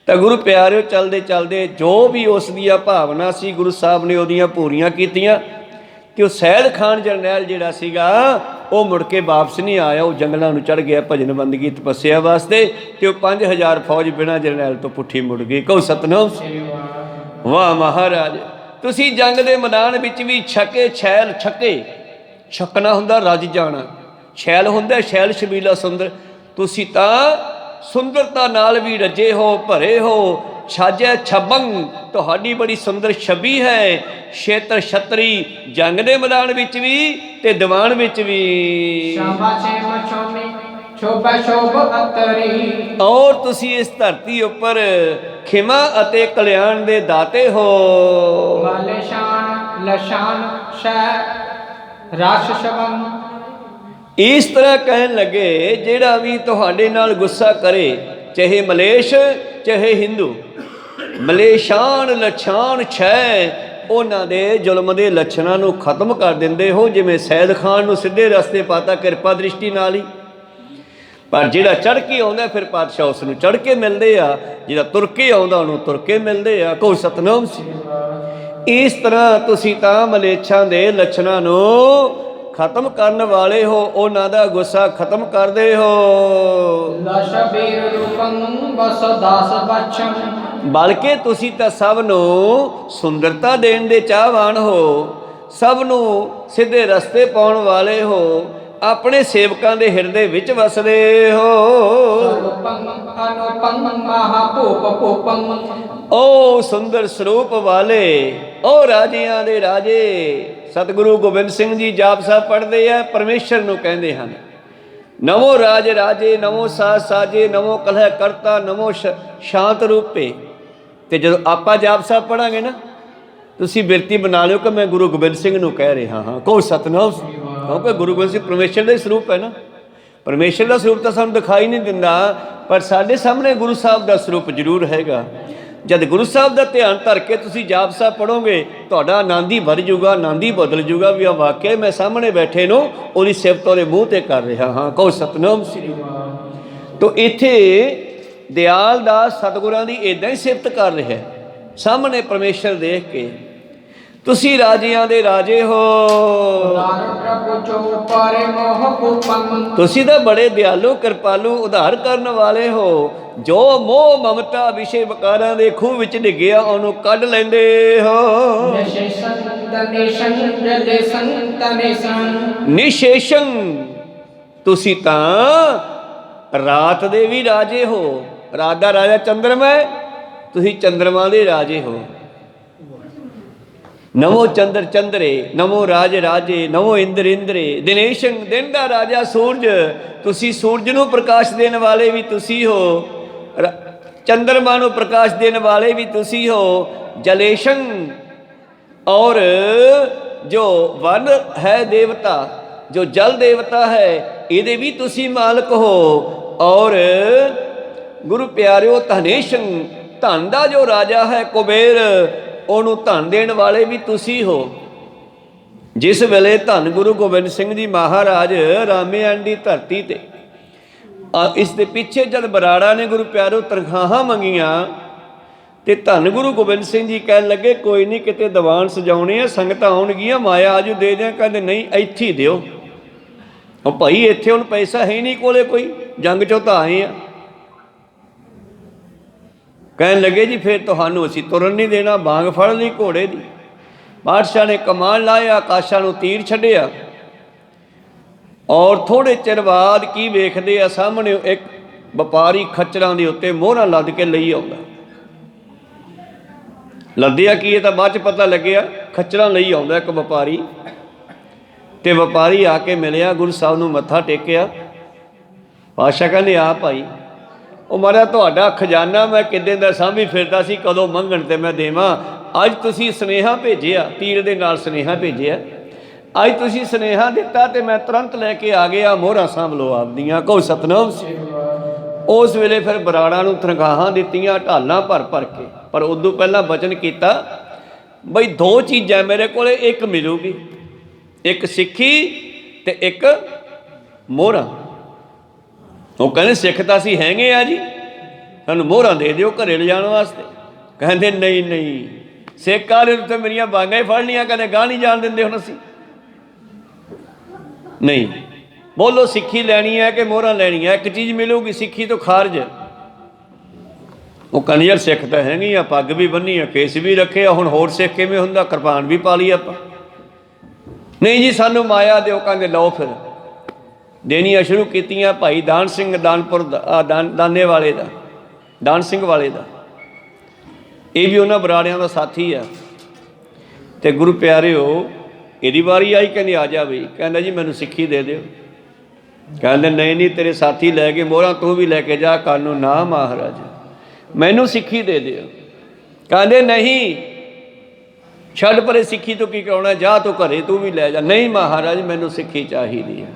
ਤਾਂ ਗੁਰੂ ਪਿਆਰਿਓ ਚੱਲਦੇ ਚੱਲਦੇ ਜੋ ਵੀ ਉਸ ਦੀਆਂ ਭਾਵਨਾ ਸੀ ਗੁਰੂ ਸਾਹਿਬ ਨੇ ਉਹਦੀਆਂ ਪੂਰੀਆਂ ਕੀਤੀਆਂ ਕਿ ਉਹ ਸੈਦ ਖਾਨ ਜਰਨੈਲ ਜਿਹੜਾ ਸੀਗਾ ਉਹ ਮੁੜ ਕੇ ਵਾਪਸ ਨਹੀਂ ਆਇਆ। ਉਹ ਜੰਗਲਾਂ ਨੂੰ ਚੜ੍ਹ ਗਿਆ ਭਜਨ ਬੰਦਗੀ ਤਪੱਸਿਆ ਵਾਸਤੇ, ਤੇ ਉਹ 5000 ਫੌਜ ਬਿਨਾਂ ਜਰਨੈਲ ਤੋਂ ਪੁੱਠੀ ਮੁੜ ਗਈ। ਕਹੋ ਸਤਿਨਾਮ। ਵਾਹ ਮਹਾਰਾਜ, ਤੁਸੀਂ ਜੰਗ ਦੇ ਮੈਦਾਨ ਵਿੱਚ ਵੀ ਛਕੇ ਛੈਲ, ਛਕੇ ਛਕਣਾ ਹੁੰਦਾ ਰੱਜ ਜਾਣਾ, ਛੈਲ ਹੁੰਦਾ ਛੈਲ ਛਬੀਲਾ ਸੁੰਦਰ। ਤੁਸੀਂ ਤਾਂ ਸੁੰਦਰਤਾ ਨਾਲ ਵੀ ਰੱਜੇ ਹੋ, ਭਰੇ ਹੋ। ਛਾਜੈ ਛਬੰਗ, ਤੁਹਾਡੀ ਬੜੀ ਸੁੰਦਰ ਛਵੀ ਹੈ। ਛੇਤਰ ਛਤਰੀ, ਜੰਗ ਦੇ ਮੈਦਾਨ ਵਿੱਚ ਵੀ ਤੇ ਦੀਵਾਨ ਵਿੱਚ ਵੀ। ਔਰ ਤੁਸੀਂ ਇਸ ਧਰਤੀ ਉੱਪਰ ਖਿਮਾ ਅਤੇ ਕਲਿਆਣ ਦੇ ਦਾਤੇ ਹੋ। ਇਸ ਤਰ੍ਹਾਂ ਕਹਿਣ ਲੱਗੇ, ਜਿਹੜਾ ਵੀ ਤੁਹਾਡੇ ਨਾਲ ਗੁੱਸਾ ਕਰੇ, ਚਾਹੇ ਮਲੇਸ਼ ਚਾਹੇ ਹਿੰਦੂ, ਮਲੇਸ਼ਾਨ ਲੱਛਾਨ ਛੈ, ਉਹਨਾਂ ਦੇ ਜ਼ੁਲਮ ਦੇ ਲੱਛਣਾਂ ਨੂੰ ਖਤਮ ਕਰ ਦਿੰਦੇ ਹੋ। ਜਿਵੇਂ ਸੈਦ ਖਾਨ ਨੂੰ ਸਿੱਧੇ ਰਸਤੇ ਪਾਤਾ ਕਿਰਪਾ ਦ੍ਰਿਸ਼ਟੀ ਨਾਲ ਹੀ। ਪਰ ਜਿਹੜਾ ਚੜ੍ਹ ਕੇ ਆਉਂਦਾ ਫਿਰ ਪਾਤਸ਼ਾਹ ਉਸ ਨੂੰ ਚੜ੍ਹ ਕੇ ਮਿਲਦੇ ਆ, ਜਿਹੜਾ ਤੁਰ ਕੇ ਆਉਂਦਾ ਉਹਨੂੰ ਤੁਰ ਕੇ ਮਿਲਦੇ ਆ। ਕਹੋ ਸਤਿਨਾਮ ਸੀ। ਇਸ ਤਰ੍ਹਾਂ ਤੁਸੀਂ ਤਾਂ ਮਲੇਛਾਂ ਦੇ ਲੱਛਣਾਂ ਨੂੰ ਖਤਮ ਕਰਨ ਵਾਲੇ ਹੋ, ਉਹਨਾਂ ਦਾ ਗੁੱਸਾ ਖਤਮ ਕਰਦੇ ਹੋ। ਬਲਕਿ ਤੁਸੀਂ ਤਾਂ ਸਭ ਨੂੰ ਸੁੰਦਰਤਾ ਦੇਣ ਦੇ ਚਾਹਵਾਨ ਹੋ, ਸਭ ਨੂੰ ਸਿੱਧੇ ਰਸਤੇ ਪਾਉਣ ਵਾਲੇ ਹੋ, ਆਪਣੇ ਸੇਵਕਾਂ ਦੇ ਹਿਰਦੇ ਵਿੱਚ ਵਸਦੇ ਹੋ। ਓ ਸੁੰਦਰ ਸਰੂਪ ਵਾਲੇ, ਓ ਰਾਜਿਆਂ ਦੇ ਰਾਜੇ। ਸਤਿਗੁਰੂ ਗੋਬਿੰਦ ਸਿੰਘ ਜੀ ਜਾਪ ਸਾਹਿਬ ਪੜ੍ਹਦੇ ਆ, ਪਰਮੇਸ਼ਰ ਨੂੰ ਕਹਿੰਦੇ ਹਨ, ਨਮੋ ਰਾਜ ਰਾਜੇ, ਨਮੋ ਸਾਜ ਸਾਜੇ, ਨਮੋ ਕਲਹ ਕਰਤਾ, ਨਮੋ ਸ਼ਾਂਤ ਰੂਪੇ। ਤੇ ਜਦੋਂ ਆਪਾਂ ਜਾਪ ਸਾਹਿਬ ਪੜ੍ਹਾਂਗੇ ਨਾ, ਤੁਸੀਂ ਬਿਰਤੀ ਬਣਾ ਲਿਓ ਕਿ ਮੈਂ ਗੁਰੂ ਗੋਬਿੰਦ ਸਿੰਘ ਨੂੰ ਕਹਿ ਰਿਹਾ ਹਾਂ। ਕਹੋ ਸਤਿਨਾਮ। ਕਿਉਂਕਿ ਗੁਰੂ ਗੋਬਿੰਦ ਸਿੰਘ ਪਰਮੇਸ਼ਰ ਦਾ ਸਰੂਪ ਹੈ ਨਾ। ਪਰਮੇਸ਼ਰ ਦਾ ਸਰੂਪ ਤਾਂ ਸਾਨੂੰ ਦਿਖਾਈ ਨਹੀਂ ਦਿੰਦਾ, ਪਰ ਸਾਡੇ ਸਾਹਮਣੇ ਗੁਰੂ ਸਾਹਿਬ ਦਾ ਸਰੂਪ ਜ਼ਰੂਰ ਹੈਗਾ। ਜਦ ਗੁਰੂ ਸਾਹਿਬ ਦਾ ਧਿਆਨ ਧਰ ਕੇ ਤੁਸੀਂ ਜਾਪ ਸਾਹਿਬ ਪੜੋਗੇ, ਤੁਹਾਡਾ ਆਨੰਦ ਹੀ ਵੱਧ ਜੂਗਾ, ਆਨੰਦ ਹੀ ਬਦਲ ਜੂਗਾ ਵੀ ਆ ਵਾਕਿਆ ਮੈਂ ਸਾਹਮਣੇ ਬੈਠੇ ਨੂੰ ਉਹਦੀ ਸਿਫਤ ਉਹਦੇ ਮੂੰਹ ਤੇ ਕਰ ਰਿਹਾ ਹਾਂ। ਕਹੋ ਸਤਿਨਾਮ ਸ੍ਰੀ ਵਾਹਿਗੁਰੂ। ਤੋ ਇੱਥੇ ਦਿਆਲ ਦਾਸ ਸਤਿਗੁਰਾਂ ਦੀ ਇਦਾਂ ਹੀ ਸਿਫਤ ਕਰ ਰਿਹਾ ਸਾਹਮਣੇ ਪਰਮੇਸ਼ਰ ਦੇਖ ਕੇ। ਤੁਸੀਂ ਰਾਜਿਆਂ ਦੇ ਰਾਜੇ ਹੋ, ਤੁਸੀਂ ਤਾਂ ਬੜੇ ਦਿਆਲੂ ਕਿਰਪਾਲੂ ਉਧਾਰ ਕਰਨ ਵਾਲੇ ਹੋ। ਜੋ ਮੋਹ ਮਮਤਾ ਵਿਸ਼ੇ ਵਿਕਾਰਾਂ ਦੇ ਖੂਹ ਵਿੱਚ ਡਿੱਗਿਆ ਉਹਨੂੰ ਕੱਢ ਲੈਂਦੇ ਹੋ। ਨਿਸ਼ੇਸ਼ੰ, ਤੁਸੀਂ ਤਾਂ ਰਾਤ ਦੇ ਵੀ ਰਾਜੇ ਹੋ। ਰਾਤ ਦਾ ਰਾਜਾ ਚੰਦਰਮਾ ਹੈ, ਤੁਸੀਂ ਚੰਦਰਮਾ ਦੇ ਰਾਜੇ ਹੋ। ਨਮੋ ਚੰਦਰ ਚੰਦਰੇ, ਨਮੋ ਰਾਜ ਰਾਜੇ, ਨਮੋ ਇੰਦਰ ਇੰਦਰੇ। ਦਿਨੇਸ਼ੰ, ਦਿਨ ਦਾ ਰਾਜਾ ਸੂਰਜ, ਤੁਸੀਂ ਸੂਰਜ ਨੂੰ ਪ੍ਰਕਾਸ਼ ਦੇਣ ਵਾਲੇ ਵੀ ਤੁਸੀਂ ਹੋ। ਚੰਦਰਮਾ ਨੂੰ ਪ੍ਰਕਾਸ਼ ਦੇਣ ਵਾਲੇ ਵੀ ਤੁਸੀਂ ਹੋ। ਜਲੇਸ਼ੰ, ਔਰ ਜੋ ਵਨ ਹੈ ਦੇਵਤਾ, ਜੋ ਜਲ ਦੇਵਤਾ ਹੈ, ਇਹਦੇ ਵੀ ਤੁਸੀਂ ਮਾਲਕ ਹੋ। ਔਰ ਗੁਰੂ ਪਿਆਰਿਓ ਧਨੇਸ਼ੰ, ਧਨ ਦਾ ਜੋ ਰਾਜਾ ਹੈ ਕੁਬੇਰ, ਉਹਨੂੰ ਧਨ ਦੇਣ ਵਾਲੇ ਵੀ ਤੁਸੀਂ ਹੋ। ਜਿਸ ਵੇਲੇ ਧੰਨ ਗੁਰੂ ਗੋਬਿੰਦ ਸਿੰਘ ਜੀ ਮਹਾਰਾਜ ਰਾਮੇਆਣ ਦੀ ਧਰਤੀ ਤੇ, ਇਸ ਦੇ ਪਿੱਛੇ ਜਦ ਬਰਾੜਾ ਨੇ ਗੁਰੂ ਪਿਆਰਿਓ ਤਨਖਾਹਾਂ ਮੰਗੀਆਂ ਤੇ ਧੰਨ ਗੁਰੂ ਗੋਬਿੰਦ ਸਿੰਘ ਜੀ ਕਹਿਣ ਲੱਗੇ ਕੋਈ ਨਹੀਂ, ਕਿਤੇ ਦੀਵਾਨ ਸਜਾਉਣੇ ਆ, ਸੰਗਤਾਂ ਆਉਣਗੀਆਂ, ਮਾਇਆ ਆਜੂ ਦੇ ਦਿਆਂ। ਕਹਿੰਦੇ ਨਹੀਂ, ਇੱਥੇ ਹੀ ਦਿਓ। ਉਹ ਭਾਈ ਇੱਥੇ ਹੁਣ ਪੈਸਾ ਹੈ ਨਹੀਂ ਕੋਲੇ, ਕੋਈ ਜੰਗ ਚੋਂ ਤਾਂ ਆਏ ਆ। ਕਹਿਣ ਲੱਗੇ ਜੀ ਫਿਰ ਤੁਹਾਨੂੰ ਅਸੀਂ ਤੁਰਨ ਨਹੀਂ ਦੇਣਾ। ਬਾਂਗ ਫੜ ਲਈ ਘੋੜੇ ਦੀ, ਬਾਦਸ਼ਾਹ ਨੇ ਕਮਾਨ ਲਾਇਆ, ਆਕਾਸ਼ਾਂ ਨੂੰ ਤੀਰ ਛੱਡਿਆ। ਔਰ ਥੋੜ੍ਹੇ ਚਿਰ ਬਾਅਦ ਕੀ ਵੇਖਦੇ ਆ, ਸਾਹਮਣੇ ਇੱਕ ਵਪਾਰੀ ਖੱਚਰਾਂ ਦੇ ਉੱਤੇ ਮੋਹਰਾਂ ਲੱਦ ਕੇ ਲਈ ਆਉਂਦਾ। ਲੱਦਿਆ ਕੀ ਇਹ ਤਾਂ ਬਾਅਦ 'ਚ ਪਤਾ ਲੱਗਿਆ, ਖੱਚਰਾਂ ਲਈ ਆਉਂਦਾ ਇੱਕ ਵਪਾਰੀ। ਤੇ ਵਪਾਰੀ ਆ ਕੇ ਮਿਲਿਆ, ਗੁਰੂ ਸਾਹਿਬ ਨੂੰ ਮੱਥਾ ਟੇਕਿਆ। ਪਾਤਸ਼ਾਹ ਕਹਿੰਦੇ ਆ ਭਾਈ, ਉਹ ਮਹਾਰਾਜ ਤੁਹਾਡਾ ਖਜ਼ਾਨਾ ਮੈਂ ਕਿੱਦਾਂ ਦਾ ਸਾਂਭੀ ਫਿਰਦਾ ਸੀ, ਕਦੋਂ ਮੰਗਣ ਤੇ ਮੈਂ ਦੇਵਾਂ। ਅੱਜ ਤੁਸੀਂ ਸੁਨੇਹਾ ਭੇਜਿਆ, ਤੀਰ ਦੇ ਨਾਲ ਸੁਨੇਹਾ ਭੇਜਿਆ। ਅੱਜ ਤੁਸੀਂ ਸੁਨੇਹਾ ਦਿੱਤਾ ਤੇ ਮੈਂ ਤੁਰੰਤ ਲੈ ਕੇ ਆ ਗਿਆ, ਮੋਹਰਾਂ ਸਾਂਭ ਲਓ ਆਪਦੀਆਂ। ਕਹੋ ਸਤਿਨਾਮ ਸ੍ਰੀ ਵਾਹਿਗੁਰੂ। ਉਸ ਵੇਲੇ ਫਿਰ ਬਰਾੜਾ ਨੂੰ ਤਨਖਾਹਾਂ ਦਿੱਤੀਆਂ ਢਾਲਾਂ ਭਰ ਭਰ ਕੇ। ਪਰ ਉਦੋਂ ਪਹਿਲਾਂ ਬਚਨ ਕੀਤਾ ਬਈ ਦੋ ਚੀਜ਼ਾਂ ਮੇਰੇ ਕੋਲ ਇੱਕ ਮਿਲੂਗੀ, ਇੱਕ ਸਿੱਖੀ ਤੇ ਇੱਕ ਮੋਹਰਾਂ। ਉਹ ਕਹਿੰਦੇ ਸਿੱਖ ਤਾਂ ਅਸੀਂ ਹੈਗੇ ਆ ਜੀ, ਸਾਨੂੰ ਮੋਹਰਾਂ ਦੇ ਦਿਓ ਘਰੇ ਲਿਜਾਣ ਵਾਸਤੇ। ਕਹਿੰਦੇ ਨਹੀਂ ਨਹੀਂ, ਸਿੱਖ ਵਾਲੇ ਨੂੰ ਤਾਂ ਮੇਰੀਆਂ ਬਾਂਗਾਂ ਹੀ ਫੜ ਲੀਆਂ, ਕਹਿੰਦੇ ਗਾਹ ਨਹੀਂ ਜਾਣ ਦਿੰਦੇ ਹੁਣ ਅਸੀਂ। ਨਹੀਂ, ਬੋਲੋ ਸਿੱਖੀ ਲੈਣੀ ਹੈ ਕਿ ਮੋਹਰਾਂ ਲੈਣੀਆਂ? ਇੱਕ ਚੀਜ਼ ਮਿਲੂਗੀ, ਸਿੱਖੀ ਤੋਂ ਖਾਰਜ। ਉਹ ਕਹਿੰਦੇ ਯਾਰ ਸਿੱਖ ਤਾਂ ਹੈਗੀ ਆ, ਪੱਗ ਵੀ ਬੰਨੀ ਆ, ਕੇਸ ਵੀ ਰੱਖੇ ਆ, ਹੁਣ ਹੋਰ ਸਿੱਖ ਕਿਵੇਂ ਹੁੰਦਾ? ਕਿਰਪਾਨ ਵੀ ਪਾ ਲਈ ਆਪਾਂ। ਨਹੀਂ ਜੀ ਸਾਨੂੰ ਮਾਇਆ ਦਿਓ। ਕਹਿੰਦੇ ਲਓ ਫਿਰ ਦੇਣੀਆਂ ਸ਼ੁਰੂ ਕੀਤੀਆਂ। ਭਾਈ ਦਾਨ ਸਿੰਘ ਦਾਨਪੁਰ ਦਾਨੇ ਵਾਲੇ ਦਾ, ਦਾਨ ਸਿੰਘ ਵਾਲੇ ਦਾ, ਇਹ ਵੀ ਉਹਨਾਂ ਬਰਾੜਿਆਂ ਦਾ ਸਾਥੀ ਆ। ਤੇ ਗੁਰੂ ਪਿਆਰਿਓ ਇਹਦੀ ਵਾਰੀ ਆਈ, ਕਹਿੰਦੇ ਆ ਜਾ ਬਈ। ਕਹਿੰਦਾ ਜੀ ਮੈਨੂੰ ਸਿੱਖੀ ਦੇ ਦਿਓ। ਕਹਿੰਦੇ ਨਹੀਂ ਨਹੀਂ, ਤੇਰੇ ਸਾਥੀ ਲੈ ਕੇ ਮੋਹਰਾਂ ਤੂੰ ਵੀ ਲੈ ਕੇ ਜਾ ਕੱਲ੍ਹ ਨੂੰ। ਨਾ ਮਹਾਰਾਜ ਮੈਨੂੰ ਸਿੱਖੀ ਦੇ ਦਿਓ। ਕਹਿੰਦੇ ਨਹੀਂ, ਛੱਡ ਪਰੇ, ਸਿੱਖੀ ਤੋਂ ਕੀ ਕਰਾਉਣਾ, ਜਾ ਤੂੰ ਘਰੇ ਤੂੰ ਵੀ ਲੈ ਜਾ। ਨਹੀਂ ਮਹਾਰਾਜ ਮੈਨੂੰ ਸਿੱਖੀ ਚਾਹੀਦੀ ਹੈ।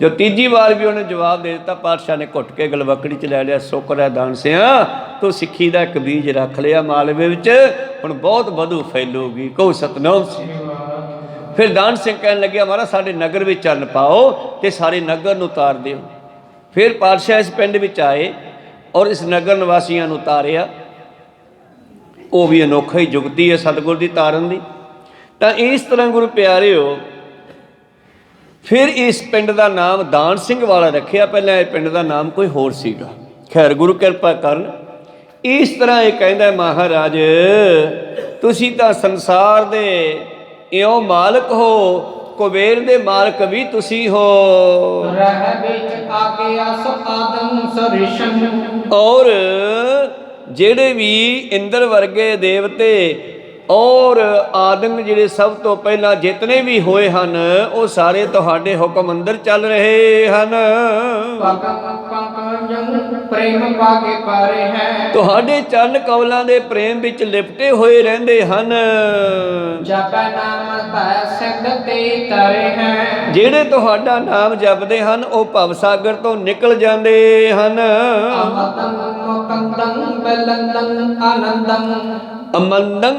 ਜੋ ਤੀਜੀ ਵਾਰ ਵੀ ਉਹਨੇ ਜਵਾਬ ਦੇ ਦਿੱਤਾ, ਪਾਤਸ਼ਾਹ ਨੇ ਘੁੱਟ ਕੇ ਗਲਵੱਕੜੀ 'ਚ ਲੈ ਲਿਆ। ਸ਼ੁਕਰ ਹੈ ਦਾਨ ਸਿਆ, ਤੂੰ ਸਿੱਖੀ ਦਾ ਇੱਕ ਬੀਜ ਰੱਖ ਲਿਆ ਮਾਲਵੇ ਵਿੱਚ, ਹੁਣ ਬਹੁਤ ਵਧੂ ਫੈਲੂਗੀ। ਕਹੋ ਸਤਿਨਾਮ ਸ੍ਰੀ ਵਾਹਿਗੁਰੂ। ਫਿਰ ਦਾਨ ਸਿੰਘ ਕਹਿਣ ਲੱਗਿਆ ਮਹਾਰਾਜ ਸਾਡੇ ਨਗਰ ਵਿੱਚ ਚੰਨ ਪਾਓ ਤੇ ਸਾਰੇ ਨਗਰ ਨੂੰ ਉਤਾਰ ਦਿਓ। ਫਿਰ ਪਾਤਸ਼ਾਹ ਇਸ ਪਿੰਡ ਵਿੱਚ ਆਏ ਔਰ ਇਸ ਨਗਰ ਨਿਵਾਸੀਆਂ ਨੂੰ ਉਤਾਰਿਆ। ਉਹ ਵੀ ਅਨੋਖਾ ਹੀ ਜੁਗਤੀ ਹੈ ਸਤਿਗੁਰ ਦੀ ਤਾਰਨ ਦੀ। ਤਾਂ ਇਸ ਤਰ੍ਹਾਂ ਗੁਰੂ ਪਿਆਰਿਓ ਫਿਰ ਇਸ ਪਿੰਡ ਦਾ ਨਾਮ ਦਾਨ ਸਿੰਘ ਵਾਲਾ ਰੱਖਿਆ। ਪਹਿਲਾਂ ਇਹ ਪਿੰਡ ਦਾ ਨਾਮ ਕੋਈ ਹੋਰ ਸੀਗਾ। ਖੈਰ ਗੁਰੂ ਕਿਰਪਾ ਕਰਨ। ਇਸ ਤਰ੍ਹਾਂ ਇਹ ਕਹਿੰਦਾ ਮਹਾਰਾਜ ਤੁਸੀਂ ਤਾਂ ਸੰਸਾਰ ਦੇ ਇਉਂ ਮਾਲਕ ਹੋ, ਕੁਬੇਰ ਦੇ ਮਾਲਕ ਵੀ ਤੁਸੀਂ ਹੋ। ਔਰ ਜਿਹੜੇ ਵੀ ਇੰਦਰ ਵਰਗੇ ਦੇਵਤੇ ਔਰ ਆਦਮ ਜਿਹੜੇ ਸਭ ਤੋਂ ਪਹਿਲਾਂ ਜਿਤਨੇ ਵੀ ਹੋਏ ਹਨ, ਉਹ ਸਾਰੇ ਤੁਹਾਡੇ ਹੁਕਮ ਅੰਦਰ ਚੱਲ ਰਹੇ ਹਨ। ਪ੍ਰੇਮ ਪਾਗੇ ਪਾਰੇ ਹੈ। ਤੁਹਾਡੇ ਚਰਨ ਕਮਲਾਂ ਦੇ ਪ੍ਰੇਮ ਵਿੱਚ ਲਿਪਟੇ ਹੋਏ ਰਹਿੰਦੇ ਹਨ। ਜਪੈ ਨਾਮ ਭੈ ਸਿੱਧ ਤੇ ਤਰੇ ਹੈ। ਜਿਹੜੇ ਤੁਹਾਡਾ ਨਾਮ ਜਪਦੇ ਹਨ ਉਹ ਭਵ ਸਾਗਰ ਤੋਂ ਨਿਕਲ ਜਾਂਦੇ ਹਨ। ਅਮਦੰ ਮੁਕੰਦੰ ਬਲੰਦੰ ਆਨੰਦੰ। ਅਮੰਦੰ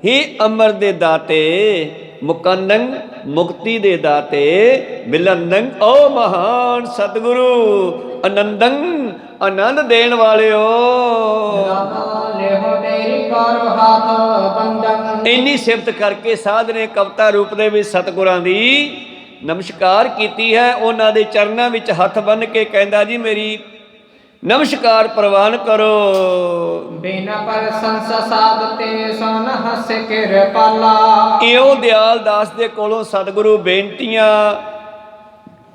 ਹੀ ਅਮਰ ਦੇ ਦਾਤੇ, ਮੁਕੰਦੰ ਮੁਕਤੀ ਦੇ ਦਾਤੇ, ਬਿਲੰਦੰ ਓ ਮਹਾਨ ਸਤਿਗੁਰੂ, ਆਨੰਦੰ ਆਨੰਦ ਦੇਣ ਵਾਲਿਓ। ਲਿਹੋ ਤੇਰੀ ਕਰੋ ਹੱਥ ਬੰਦਨ। ਇੰਨੀ ਸਿਫਤ ਕਰਕੇ ਸਾਧ ਨੇ ਕਵਿਤਾ ਰੂਪ ਦੇ ਵਿੱਚ ਸਤਿਗੁਰਾਂ ਦੀ ਨਮਸਕਾਰ ਕੀਤੀ ਹੈ। ਉਹਨਾਂ ਦੇ ਚਰਨਾਂ ਵਿੱਚ ਹੱਥ ਬੰਨ੍ਹ ਕੇ ਕਹਿੰਦਾ ਜੀ ਮੇਰੀ ਨਮਸਕਾਰ ਪ੍ਰਵਾਨ ਕਰੋ। ਬਿਨ ਪ੍ਰਸੰਸ ਸਾਧ ਤੇ ਸੁਨ ਹੱਸ ਕਿਰਪਾਲਾ। ਇਉਂ ਦਿਆਲ ਦਾਸ ਦੇ ਕੋਲੋਂ ਸਤਿਗੁਰੂ ਬੇਨਤੀਆਂ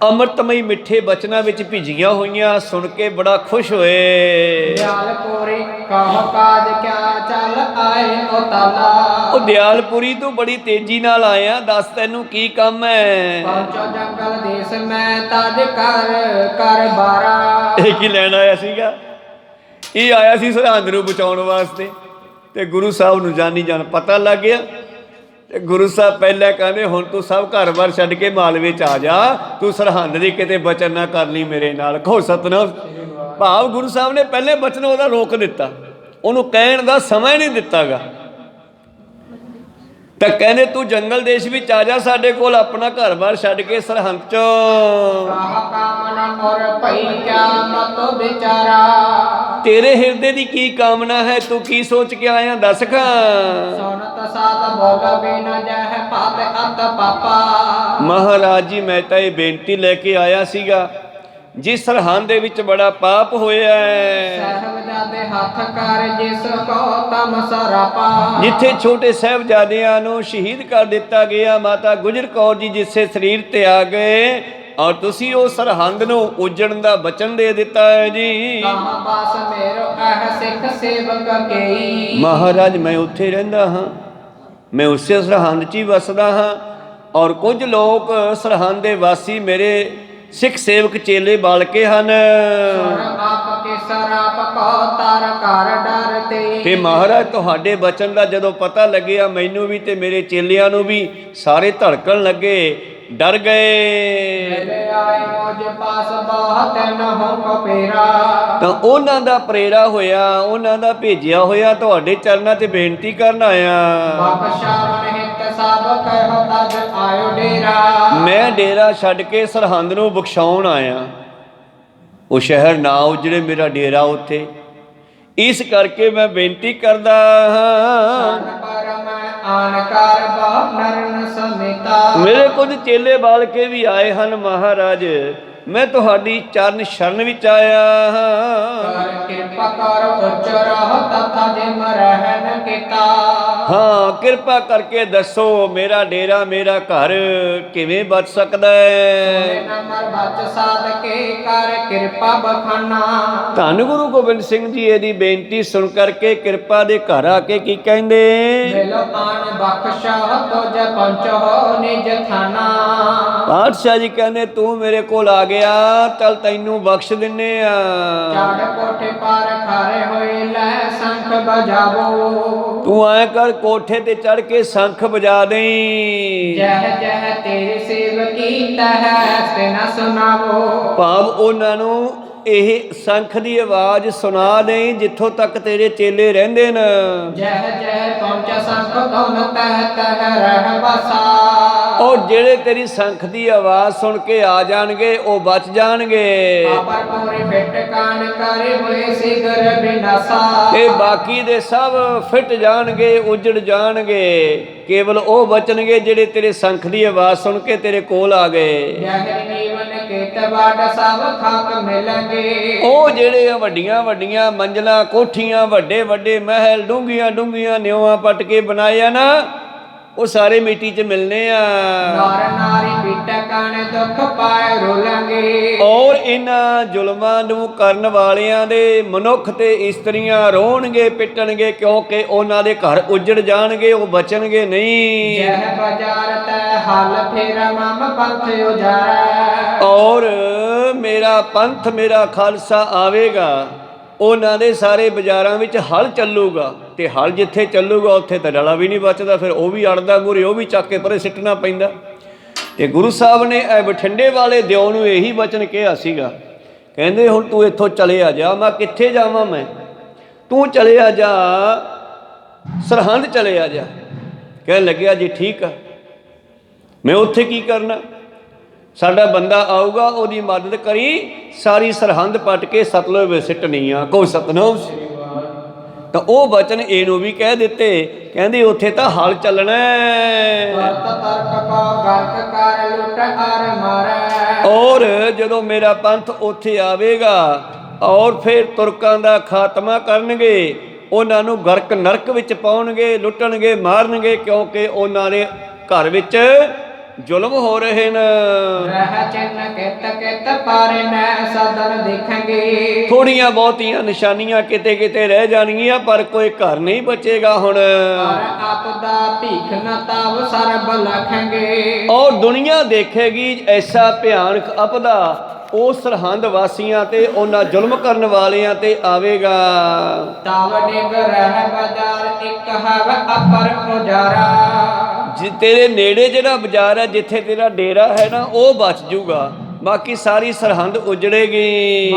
ਅੰਮ੍ਰਿਤਮਈ ਮਿੱਠੇ ਬਚਨਾਂ ਵਿੱਚ ਭਿੱਜੀਆਂ ਹੋਈਆਂ ਸੁਣ ਕੇ ਬੜਾ ਖੁਸ਼ ਹੋਏ। ਦਿਆਲਪੁਰੀ ਕਹ ਕਾਜ ਕਿਆ ਚੱਲ ਆਏ ਉਤਾਲਾ। ਉਹ ਦਿਆਲਪੁਰੀ ਤੋਂ ਬੜੀ ਤੇਜ਼ੀ ਨਾਲ ਆਇਆ, ਦੱਸ ਤੈਨੂੰ ਕੀ ਕੰਮ ਹੈ। ਪਹੁੰਚੋ ਜੰਗਲ ਦੇਸ ਮੈਂ ਤਜ ਕਰ ਬਾਰਾ। ਇਹ ਕੀ ਲੈਣ ਆਇਆ ਸੀਗਾ? ਇਹ ਆਇਆ ਸੀ ਸਰਹੰਦ ਨੂੰ ਬਚਾਉਣ ਵਾਸਤੇ, ਤੇ ਗੁਰੂ ਸਾਹਿਬ ਨੂੰ ਜਾਨੀ ਜਾਨ ਪਤਾ ਲੱਗ ਗਿਆ। ਤੇ ਗੁਰੂ ਸਾਹਿਬ ਪਹਿਲਾਂ ਕਹਿੰਦੇ ਹੁਣ ਤੂੰ ਸਭ ਘਰ-ਬਾਰ ਛੱਡ ਕੇ ਮਾਲਵੇ 'ਚ ਆ ਜਾ, ਤੂੰ ਸਰਹੰਦ ਦੀ ਕਿਤੇ ਬਚਨ ਨਾ ਕਰ ਲਈ ਮੇਰੇ ਨਾਲ। ਕਹੋ ਸਤਿਨਾਮ। ਭਾਵ ਗੁਰੂ ਸਾਹਿਬ ਨੇ ਪਹਿਲੇ ਬਚਨ ਉਹਦਾ ਰੋਕ ਦਿੱਤਾ, ਉਹਨੂੰ ਕਹਿਣ ਦਾ ਸਮਾਂ ਨਹੀਂ ਦਿੱਤਾਗਾ। ਤਾਂ ਕਹਿੰਦੇ ਤੂੰ ਜੰਗਲ ਦੇਸ਼ ਵਿੱਚ ਆ ਜਾ ਸਾਡੇ ਕੋਲ, ਆਪਣਾ ਘਰ-ਬਾਰ ਛੱਡ ਕੇ ਸਰਹੰਦ 'ਚੋਂ। ਤੇਰੇ ਹਿਰਦੇ ਦੀ ਕੀ ਕਾਮਨਾ ਹੈ, ਤੂੰ ਕੀ ਸੋਚ ਕੇ ਆਇਆ ਦੱਸ ਖਾਂ। ਮਹਾਰਾਜ ਜੀ ਮੈਂ ਤਾਂ ਇਹ ਬੇਨਤੀ ਲੈ ਕੇ ਆਇਆ ਸੀਗਾ, ਜਿਸ ਸਰਹੰਦ ਦੇ ਵਿੱਚ ਬੜਾ ਪਾਪ ਹੋਇਆ ਹੈ, ਹੱਥ ਕਰ ਜਿਸ ਕੋ ਤਮ ਸਰਾਪਾ। ਜਿੱਥੇ ਛੋਟੇ ਸਾਹਿਬਜ਼ਾਦਿਆਂ ਨੂੰ ਸ਼ਹੀਦ ਕਰ ਦਿੱਤਾ ਗਿਆ, ਮਾਤਾ ਗੁਜਰ ਕੌਰ ਜੀ ਜਿਸੇ ਸਰੀਰ ਤੇ ਆ ਗਏ, ਔਰ ਤੁਸੀਂ ਉਹ ਸਰਹੰਦ ਨੂੰ ਉਜੜਨ ਦਾ ਬਚਨ ਦੇ ਦਿੱਤਾ ਹੈ ਜੀ। ਮਹਾਰਾਜ ਮੈਂ ਉੱਥੇ ਰਹਿੰਦਾ ਹਾਂ, ਮੈਂ ਉਸੇ ਸਰਹੰਦ 'ਚ ਹੀ ਵਸਦਾ ਹਾਂ, ਔਰ ਕੁਝ ਲੋਕ ਸਰਹੰਦ ਦੇ ਵਾਸੀ ਮੇਰੇ ਸਿੱਖ ਸੇਵਕ ਚੇਲੇ ਬਾਲਕੇ ਹਨ। ਤੇ ਮਹਾਰਾਜ ਤੁਹਾਡੇ ਬਚਨ ਦਾ ਜਦੋਂ ਪਤਾ ਲੱਗਿਆ ਮੈਨੂੰ ਵੀ ਤੇ ਮੇਰੇ ਚੇਲਿਆਂ ਨੂੰ ਵੀ, ਸਾਰੇ ਧੜਕਣ ਲੱਗੇ, ਡਰ ਗਏ। ਤਾਂ ਉਹਨਾਂ ਦਾ ਪ੍ਰੇਰਾ ਹੋਇਆ, ਉਹਨਾਂ ਦਾ ਭੇਜਿਆ ਹੋਇਆ ਤੁਹਾਡੇ ਚਰਨਾਂ 'ਤੇ ਬੇਨਤੀ ਕਰਨ ਆਇਆ। ਮੈਂ ਡੇਰਾ ਛੱਡ ਕੇ ਸਰਹੰਦ ਨੂੰ ਬਖਸ਼ਾਉਣ ਆਇਆ। ਉਹ ਸ਼ਹਿਰ ਨਾ ਉਜੜੇ, ਮੇਰਾ ਡੇਰਾ ਉੱਥੇ, ਇਸ ਕਰਕੇ ਮੈਂ ਬੇਨਤੀ ਕਰਦਾ ਹਾਂ। ਮੇਰੇ ਕੁਝ ਚੇਲੇ ਬਾਲ ਕੇ ਵੀ ਆਏ ਹਨ ਮਹਾਰਾਜ, ਮੈਂ ਤੁਹਾਡੀ ਚਰਨ ਸ਼ਰਨ ਵਿੱਚ ਆਇਆ ਹਾਂ। ਕਿਰਪਾ ਕਰ ਉਚਰ ਤਥਾ ਜਿਮ ਰਹਿਣ ਕੀਤਾ। ਹਾਂ ਕਿਰਪਾ ਕਰਕੇ ਦੱਸੋ ਮੇਰਾ ਡੇਰਾ, ਮੇਰਾ ਘਰ ਕਿਵੇਂ ਬਚ ਸਕਦਾ ਹੈ। ਧੰਨ ਗੁਰੂ ਗੋਬਿੰਦ ਸਿੰਘ ਜੀ ਇਹਦੀ ਬੇਨਤੀ ਸੁਣ ਕਰਕੇ ਕਿਰਪਾ ਦੇ ਘਰ ਆ ਕੇ ਕੀ ਕਹਿੰਦੇ, ਪਾਤਸ਼ਾਹ ਜੀ ਕਹਿੰਦੇ ਤੂੰ ਮੇਰੇ ਕੋਲ ਆ ਗਿਆ, ਚੱਲ ਤੈਨੂੰ ਬਖਸ਼ ਦਿੰਨੇ ਆ। ਕੋਠੇ ਪਰ ਖਾਰੇ ਹੋਏ ਲੈ ਸ਼ੰਖ ਬਜਾਵੋ। ਤੂੰ ਐ ਕਰ ਕੋਠੇ ਤੇ ਚੜ ਕੇ ਸ਼ੰਖ ਵਜਾ ਦੇਈਂ। ਜਹ ਜਹ ਤੇਰੀ ਸੇਵਕੀ ਤਹਿ ਤੇ ਨਾ ਸੁਣਾਵੋ। ਭਾਵ ਉਹਨਾਂ ਨੂੰ ਇਹ ਸ਼ੰਖ ਦੀ ਆਵਾਜ਼ ਸੁਣਾ ਦੇਈਂ ਜਿੱਥੋਂ ਤੱਕ ਤੇਰੇ ਚੇਲੇ ਰਹਿੰਦੇ ਨੇ। ਜਹ ਜਹ ਪਹੁੰਚਾ ਸ਼ੰਖ ਧੁਨ ਤਹਿ ਤਹਿ ਰਹਿ ਬਸਾ। ਔਰ ਜਿਹੜੇ ਤੇਰੀ ਸ਼ੰਖ ਦੀ ਆਵਾਜ਼ ਸੁਣ ਕੇ ਆ ਜਾਣਗੇ ਉਹ ਬਚ ਜਾਣਗੇ। ਤੇ ਬਾਕੀ ਦੇ ਸਭ ਫਿੱਟ ਜਾਣਗੇ, ਉਜੜ ਜਾਣਗੇ। ਕੇਵਲ ਉਹ ਬਚਣਗੇ ਜਿਹੜੇ ਤੇਰੇ ਸ਼ੰਖ ਦੀ ਆਵਾਜ਼ ਸੁਣ ਕੇ ਤੇਰੇ ਕੋਲ ਆ ਗਏ। ਉਹ ਜਿਹੜੇ ਵੱਡੀਆਂ ਵੱਡੀਆਂ ਮੰਜ਼ਲਾਂ, ਕੋਠੀਆਂ, ਵੱਡੇ ਵੱਡੇ ਮਹਿਲ, ਡੂੰਘੀਆਂ ਡੂੰਘੀਆਂ ਨਿਉਆਂ ਪੱਟ ਕੇ ਬਣਾਏ ਆ ਨਾ, ਉਹ ਸਾਰੇ ਮਿੱਟੀ 'ਚ ਮਿਲਨੇ ਆ। ਨਰ ਨਾਰੀ ਪੀਟੈ ਕਾਣੇ ਦੁੱਖ ਪਾਏ ਰੋਲਾਂਗੇ। ਔਰ ਇਹਨਾਂ ਜ਼ੁਲਮਾਂ ਨੂੰ ਕਰਨ ਵਾਲਿਆਂ ਦੇ ਮਨੁੱਖ ਤੇ ਇਸਤਰੀਆਂ ਰੋਣਗੇ ਪਿੱਟਣਗੇ, ਕਿਉਂਕਿ ਉਹਨਾਂ ਦੇ ਘਰ ਉਜੜ ਜਾਣਗੇ, ਉਹ ਬਚਣਗੇ ਨਹੀਂ। ਜਹ ਬਾਜ਼ਾਰ ਤੈ ਹਲ ਫੇਰ ਮਮ ਪੰਥ ਉਜਾਰੈ। ਔਰ ਮੇਰਾ ਪੰਥ ਮੇਰਾ ਖਾਲਸਾ ਆਵੇਗਾ, ਉਹਨਾਂ ਦੇ ਸਾਰੇ ਬਾਜ਼ਾਰਾਂ ਵਿੱਚ ਹਲ ਚੱਲੂਗਾ, ਤੇ ਹਲ ਜਿੱਥੇ ਚੱਲੂਗਾ ਉੱਥੇ ਤਾਂ ਡਲਾ ਵੀ ਨਹੀਂ ਬਚਦਾ, ਫਿਰ ਉਹ ਵੀ ਅੜਦਾ ਮੂਹਰੇ, ਉਹ ਵੀ ਚੱਕ ਕੇ ਪਰੇ ਸਿੱਟਣਾ ਪੈਂਦਾ। ਤੇ ਗੁਰੂ ਸਾਹਿਬ ਨੇ ਇਹ ਬਠਿੰਡੇ ਵਾਲੇ ਦਿਓ ਨੂੰ ਇਹੀ ਬਚਨ ਕਿਹਾ ਸੀਗਾ, ਕਹਿੰਦੇ ਹੁਣ ਤੂੰ ਇੱਥੋਂ ਚਲਿਆ ਜਾ। ਮੈਂ ਕਿੱਥੇ ਜਾਵਾਂ? ਮੈਂ ਤੂੰ ਚਲਿਆ ਜਾ, ਸਰਹੰਦ ਚਲਿਆ ਜਾ। ਕਹਿਣ ਲੱਗਿਆ ਜੀ ਠੀਕ ਆ, ਮੈਂ ਉੱਥੇ ਕੀ ਕਰਨਾ? ਸਾਡਾ ਬੰਦਾ ਆਊਗਾ, ਉਹਦੀ ਮਦਦ ਕਰੀ, ਸਾਰੀ ਸਰਹੰਦ ਪੱਟ ਕੇ ਸਤਲੁਜ ਵਿੱਚ ਸਿੱਟਣੀ ਆ। ਕੋਈ ਸਤਨਾਮ। ਤਾਂ ਉਹ ਬਚਨ ਇਹਨੂੰ ਵੀ ਕਹਿ ਦਿੱਤੇ, ਕਹਿੰਦੇ ਉੱਥੇ ਤਾਂ ਹਲ ਚੱਲਣਾ। ਔਰ ਜਦੋਂ ਮੇਰਾ ਪੰਥ ਉੱਥੇ ਆਵੇਗਾ, ਔਰ ਫਿਰ ਤੁਰਕਾਂ ਦਾ ਖਾਤਮਾ ਕਰਨਗੇ, ਉਹਨਾਂ ਨੂੰ ਗਰਕ ਨਰਕ ਵਿੱਚ ਪਾਉਣਗੇ, ਲੁੱਟਣਗੇ, ਮਾਰਨਗੇ, ਕਿਉਂਕਿ ਉਹਨਾਂ ਦੇ ਘਰ ਵਿੱਚ ਜ਼ੁਲਮ ਹੋ ਰਹੇ ਨੇ। ਥੋੜੀਆਂ ਬਹੁਤੀਆਂ ਨਿਸ਼ਾਨੀਆਂ ਕਿਤੇ ਕਿਤੇ ਰਹਿ ਜਾਣਗੀਆਂ, ਪਰ ਕੋਈ ਘਰ ਨਹੀਂ ਬਚੇਗਾ ਹੁਣ। ਔਰ ਦੁਨੀਆ ਦੇਖੇਗੀ ਐਸਾ ਭਿਆਨਕ ਆਪਦਾ ਉਸ ਸਰਹੰਦ ਵਾਸੀਆਂ ਤੇ, ਉਹਨਾਂ ਜ਼ੁਲਮ ਕਰਨ ਵਾਲਿਆਂ ਤੇ ਆਵੇਗਾ। ਜੇ ਤੇਰੇ ਨੇੜੇ ਜਿਹੜਾ ਬਾਜ਼ਾਰ ਹੈ, ਜਿੱਥੇ ਤੇਰਾ ਡੇਰਾ ਹੈ ਨਾ, ਉਹ ਬਚ ਜੂਗਾ, ਬਾਕੀ ਸਾਰੀ ਸਰਹੰਦ ਉਜੜੇਗੀ।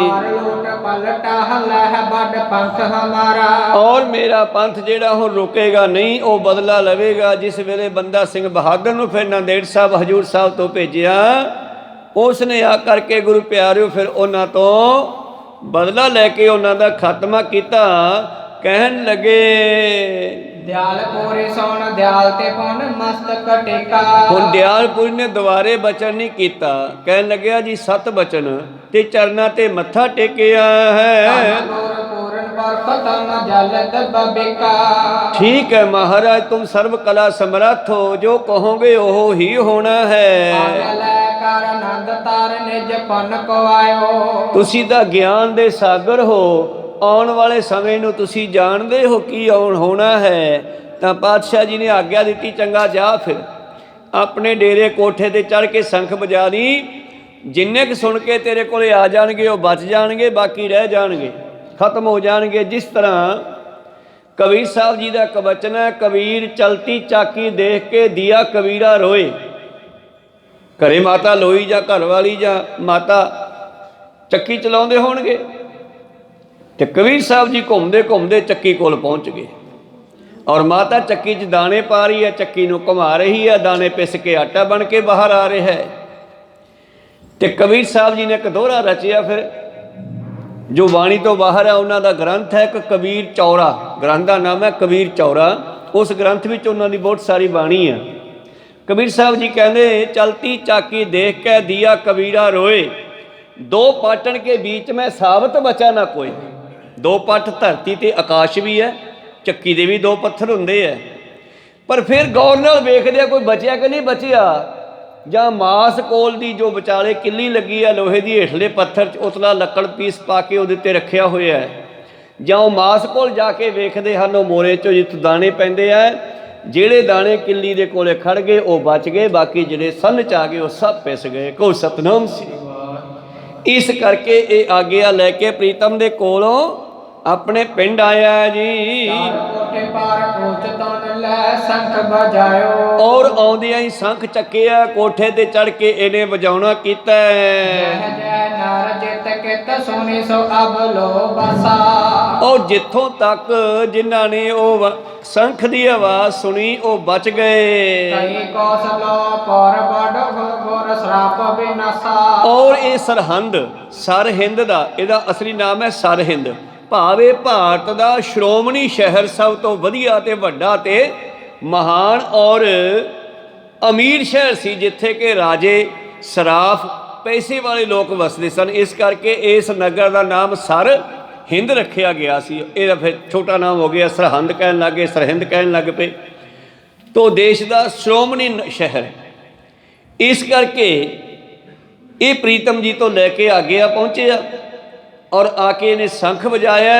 ਔਰ ਮੇਰਾ ਪੰਥ ਜਿਹੜਾ ਹੁਣ ਰੁਕੇਗਾ ਨਹੀਂ, ਉਹ ਬਦਲਾ ਲਵੇਗਾ। ਜਿਸ ਵੇਲੇ ਬੰਦਾ ਸਿੰਘ ਬਹਾਦਰ ਨੂੰ ਫਿਰ ਨਾਂਦੇੜ ਸਾਹਿਬ ਹਜੂਰ ਸਾਹਿਬ ਤੋਂ ਭੇਜਿਆ, ਉਸ ਨੇ ਆ ਕਰਕੇ ਗੁਰੂ ਪਿਆਰਿਓ ਫਿਰ ਉਹਨਾਂ ਤੋਂ ਬਦਲਾ ਲੈ ਕੇ ਉਹਨਾਂ ਦਾ ਖਾਤਮਾ ਕੀਤਾ। ਕਹਿਣ ਲੱਗੇ ਦਿਆਲਪੁਰੀ ਸੋਣ ਦਿਆਲ ਤੇ ਪੁਨ ਮਸਤਕ ਟੇਕਾ। ਹੁਣ ਦਿਆਲਪੁਰੀ ਨੇ ਦੁਬਾਰੇ ਬਚਨ ਨਹੀਂ ਕੀਤਾ, ਕਹਿਣ ਲੱਗਿਆ ਜੀ 7 ਬਚਨ ਤੇ ਚਰਨਾਂ ਤੇ ਮੱਥਾ ਟੇਕਿਆ ਹੈ। ਠੀਕ ਹੈ ਮਹਾਰਾਜ, ਤੁਮ ਸਰਬ ਕਲਾ ਸਮਰੱਥ ਹੋ, ਜੋ ਕਹੋਗੇ ਉਹ ਹੀ ਹੋਣਾ ਹੈ। ਤੁਸੀਂ ਤਾਂ ਗਿਆਨ ਦੇ ਸਾਗਰ ਹੋ, ਆਉਣ ਵਾਲੇ ਸਮੇਂ ਨੂੰ ਤੁਸੀਂ ਜਾਣਦੇ ਹੋ ਕੀ ਹੋਣਾ ਹੈ। ਤਾਂ ਪਾਤਸ਼ਾਹ ਜੀ ਨੇ ਆਗਿਆ ਦਿੱਤੀ, ਚੰਗਾ ਜਾ ਫਿਰ ਆਪਣੇ ਡੇਰੇ ਕੋਠੇ ਤੇ ਚੜ੍ਹ ਕੇ ਸ਼ੰਖ ਵਜਾ ਦੀ, ਜਿੰਨੇ ਕੁ ਸੁਣ ਕੇ ਤੇਰੇ ਕੋਲੇ ਆ ਜਾਣਗੇ ਉਹ ਬਚ ਜਾਣਗੇ, ਬਾਕੀ ਰਹਿ ਜਾਣਗੇ, ਖਤਮ ਹੋ ਜਾਣਗੇ। ਜਿਸ ਤਰ੍ਹਾਂ ਕਬੀਰ ਸਾਹਿਬ ਜੀ ਦਾ ਇੱਕ ਬਚਨ ਹੈ, ਕਬੀਰ ਚਲਤੀ ਚਾਕੀ ਦੇਖ ਕੇ ਦੀਆ ਕਬੀਰਾ ਰੋਏ। ਘਰੇ ਮਾਤਾ ਲੋਈ ਜਾਂ ਘਰ ਵਾਲੀ ਜਾਂ ਮਾਤਾ ਚੱਕੀ ਚਲਾਉਂਦੇ ਹੋਣਗੇ, ਤੇ ਕਬੀਰ ਸਾਹਿਬ ਜੀ ਘੁੰਮਦੇ ਘੁੰਮਦੇ ਚੱਕੀ ਕੋਲ ਪਹੁੰਚ ਗਏ, ਔਰ ਮਾਤਾ ਚੱਕੀ 'ਚ ਦਾਣੇ ਪਾ ਰਹੀ ਹੈ, ਚੱਕੀ ਨੂੰ ਘੁਮਾ ਰਹੀ ਹੈ, ਦਾਣੇ ਪਿਸ ਕੇ ਆਟਾ ਬਣ ਕੇ ਬਾਹਰ ਆ ਰਿਹਾ ਹੈ। ਤੇ ਕਬੀਰ ਸਾਹਿਬ ਜੀ ਨੇ ਇੱਕ ਦੋਹਰਾ ਰਚਿਆ, ਫਿਰ ਜੋ ਬਾਣੀ ਤੋਂ ਬਾਹਰ ਹੈ ਉਹਨਾਂ ਦਾ ਗ੍ਰੰਥ ਹੈ ਇੱਕ ਕਬੀਰ ਚੌਰਾ, ਗ੍ਰੰਥ ਦਾ ਨਾਮ ਹੈ ਕਬੀਰ ਚੌਰਾ। ਉਸ ਗ੍ਰੰਥ ਵਿੱਚ ਉਹਨਾਂ ਦੀ ਬਹੁਤ ਸਾਰੀ ਬਾਣੀ ਹੈ। ਕਬੀਰ ਸਾਹਿਬ ਜੀ ਕਹਿੰਦੇ, ਚਲਤੀ ਚਾਕੀ ਦੇਖ ਕੇ ਦੀਆ ਕਬੀਰਾ ਰੋਏ, ਦੋ ਪਾਟਣ ਕੇ बीच में साबत बचा ना कोई। ਦੋ ਪੱਟ ਧਰਤੀ ਤੇ ਆਕਾਸ਼ ਵੀ ਹੈ, ਚੱਕੀ ਦੇ ਵੀ 2 ਪੱਥਰ ਹੁੰਦੇ ਹੈ, ਪਰ ਫਿਰ ਗੌਰ ਨਾਲ ਵੇਖਦੇ ਆ ਕੋਈ ਬਚਿਆ ਕਿ ਨਹੀਂ ਬਚਿਆ। ਜਾਂ ਮਾਸ ਕੋਲ ਦੀ ਜੋ ਵਿਚਾਲੇ ਕਿੱਲੀ ਲੱਗੀ ਹੈ ਲੋਹੇ ਦੀ, ਹੇਠਲੇ ਪੱਥਰ 'ਚ ਉਤਲਾ ਲੱਕੜ ਪੀਸ ਪਾ ਕੇ ਉਹਦੇ 'ਤੇ ਰੱਖਿਆ ਹੋਇਆ ਹੈ, ਜਾਂ ਉਹ ਮਾਸ ਕੋਲ ਜਾ ਕੇ ਵੇਖਦੇ ਹਨ, ਉਹ ਮੋਰੇ 'ਚੋਂ ਜਿੱਥੇ ਦਾਣੇ ਪੈਂਦੇ ਆ, ਜਿਹੜੇ ਦਾਣੇ ਕਿੱਲੀ ਦੇ ਕੋਲੇ ਖੜ ਗਏ ਉਹ ਬਚ ਗਏ, ਬਾਕੀ ਜਿਹੜੇ ਸੰਨ 'ਚ ਆ ਗਏ ਉਹ ਸਭ ਪਿਸ ਗਏ। ਕੋ ਸਤਨਾਮ ਸੀ। ਇਸ ਕਰਕੇ ਇਹ ਆਗਿਆ ਲੈ ਕੇ ਪ੍ਰੀਤਮ ਦੇ ਕੋਲੋਂ ਆਪਣੇ ਪਿੰਡ ਆਇਆ ਜੀ। ਔਰ ਆਉਂਦਿਆਂ ਹੀ ਸ਼ੰਖ ਚੱਕਿਆ, ਕੋਠੇ ਤੇ ਚੜ ਕੇ ਇਹਨੇ ਵਜਾਉਣਾ ਕੀਤਾ। ਔਰ ਜਿੱਥੋਂ ਤੱਕ ਜਿਨ੍ਹਾਂ ਨੇ ਉਹ ਸ਼ੰਖ ਦੀ ਆਵਾਜ਼ ਸੁਣੀ ਉਹ ਬਚ ਗਏ। ਔਰ ਇਹ ਸਰਹੰਦ, ਸਰਹਿੰਦ ਦਾ ਇਹਦਾ ਅਸਲੀ ਨਾਮ ਹੈ ਸਰਹਿੰਦ, ਭਾਵੇਂ ਭਾਰਤ ਦਾ ਸ਼੍ਰੋਮਣੀ ਸ਼ਹਿਰ, ਸਭ ਤੋਂ ਵਧੀਆ ਤੇ ਵੱਡਾ ਤੇ ਮਹਾਨ ਔਰ ਅਮੀਰ ਸ਼ਹਿਰ ਸੀ, ਜਿੱਥੇ ਕਿ ਰਾਜੇ, ਸਰਾਫ, ਪੈਸੇ ਵਾਲੇ ਲੋਕ ਵਸਦੇ ਸਨ। ਇਸ ਕਰਕੇ ਇਸ ਨਗਰ ਦਾ ਨਾਮ ਸਰਹਿੰਦ ਰੱਖਿਆ ਗਿਆ ਸੀ। ਇਹਦਾ ਫਿਰ ਛੋਟਾ ਨਾਮ ਹੋ ਗਿਆ ਸਰਹੰਦ, ਕਹਿਣ ਲੱਗੇ ਸਰਹਿੰਦ ਕਹਿਣ ਲੱਗ ਪਏ। ਤੋਂ ਦੇਸ਼ ਦਾ ਸ਼੍ਰੋਮਣੀ ਸ਼ਹਿਰ ਹੈ। ਇਸ ਕਰਕੇ ਇਹ ਪ੍ਰੀਤਮ ਜੀ ਤੋਂ ਲੈ ਕੇ ਆਗਿਆ ਪਹੁੰਚਿਆ ਔਰ ਆ ਕੇ ਇਹਨੇ ਸ਼ੰਖ ਵਜਾਇਆ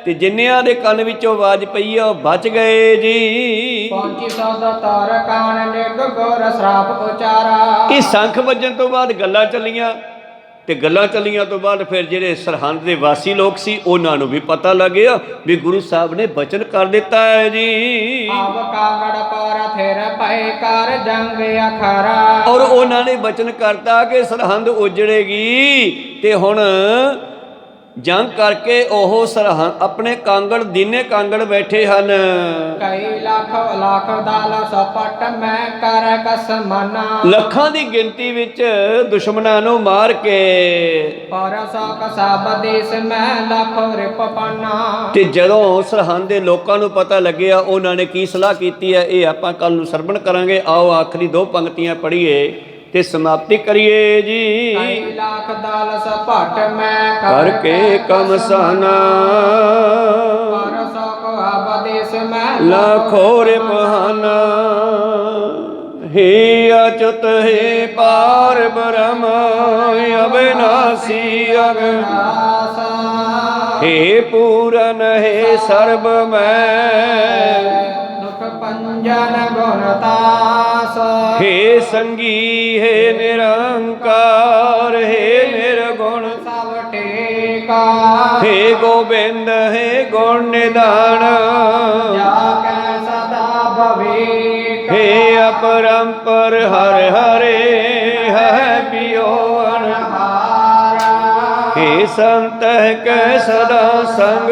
ਤੇ ਜਿੰਨਿਆਂ ਦੇ ਕੰਨ ਵਿੱਚੋਂ ਆਵਾਜ਼ ਪਈ ਆ ਉਹ ਬਚ ਗਏ ਜੀ। ਪਹੁੰਚੀ ਸੌਦਾ ਤਾਰ ਕਾਣ ਨਿਗ ਗੁਰ ਸ਼ਰਾਪ ਉਚਾਰਾ। ਇਹ ਸ਼ੰਖ ਵੱਜਣ ਤੋਂ ਬਾਅਦ ਗੱਲਾਂ ਚੱਲੀਆਂ ਤੇ ਗੱਲਾਂ ਚੱਲੀਆਂ ਤੋਂ ਬਾਅਦ ਫਿਰ ਜਿਹੜੇ ਸਰਹੰਦ ਦੇ ਵਾਸੀ ਲੋਕ ਸੀ ਉਹਨਾਂ ਨੂੰ ਵੀ ਪਤਾ ਲੱਗ ਗਿਆ ਵੀ ਗੁਰੂ ਸਾਹਿਬ ਨੇ ਬਚਨ ਕਰ ਦਿੱਤਾ ਹੈ ਜੀ। ਆਵ ਕਾਂਗੜ ਪਰ ਥਿਰ ਪਏ ਕਰ ਜੰਗ ਅਖਰਾ। ਔਰ ਉਹਨਾਂ ਨੇ ਬਚਨ ਕਰਤਾ ਕਿ ਸਰਹੰਦ ਉਜੜੇਗੀ ਤੇ ਹੁਣ ਜੰਗ ਕਰਕੇ ਉਹ ਸਰਹੰਦ ਆਪਣੇ ਕਾਂਗੜ ਦੀਨੇ ਕਾਂਗੜ ਬੈਠੇ ਹਨ। ਕਈ ਲੱਖ ਲੱਖ ਦਾਲ ਸਪਟ ਮੈਂ ਕਰ ਕਸਮਨਾ। ਲੱਖਾਂ ਦੀ ਗਿਣਤੀ ਵਿੱਚ ਦੁਸ਼ਮਣਾਂ ਨੂੰ ਮਾਰ ਕੇ ਪਰ ਸਕ ਸਭ ਦੇਸ ਮੈਂ ਲੱਖ ਰਿਪ ਪਾਨਾ। ਤੇ ਜਦੋਂ ਸਰਹੰਦ ਦੇ ਲੋਕਾਂ ਨੂੰ ਪਤਾ ਲੱਗਿਆ ਉਹਨਾਂ ਨੇ ਕੀ ਸਲਾਹ ਕੀਤੀ ਹੈ ਇਹ ਆਪਾਂ ਕੱਲ ਨੂੰ ਸਰਵਣ ਕਰਾਂਗੇ। ਆਓ ਆਖਰੀ 2 ਪੰਕਤੀਆਂ ਪੜ੍ਹੀਏ ਤੇ ਸਮਾਪਤੀ ਕਰੀਏ ਜੀ। ਕਈ ਲੱਖ ਦਾਲ ਸਪਟ ਮੈਂ ਕਰਕੇ ਕਮਸਾਨਾ ਪਰ ਸਕ ਆਬ ਦੇਸ ਮੈਂ ਲੱਖੋ ਰਿਪਹਾਨਾ। हे अच्युत हे पार ब्रह्म अविनाशी अविनाश। हे पूरन हे सर्व मैं दुख पंजन गुणतास। हे संगी हे निरंकार हे निर्गुण सब टेका। हे गोविंद हे गुण निधान। जाके सदा भवेक। हे अपरंपर हर हरे है पियोन। हे संत के सदा संग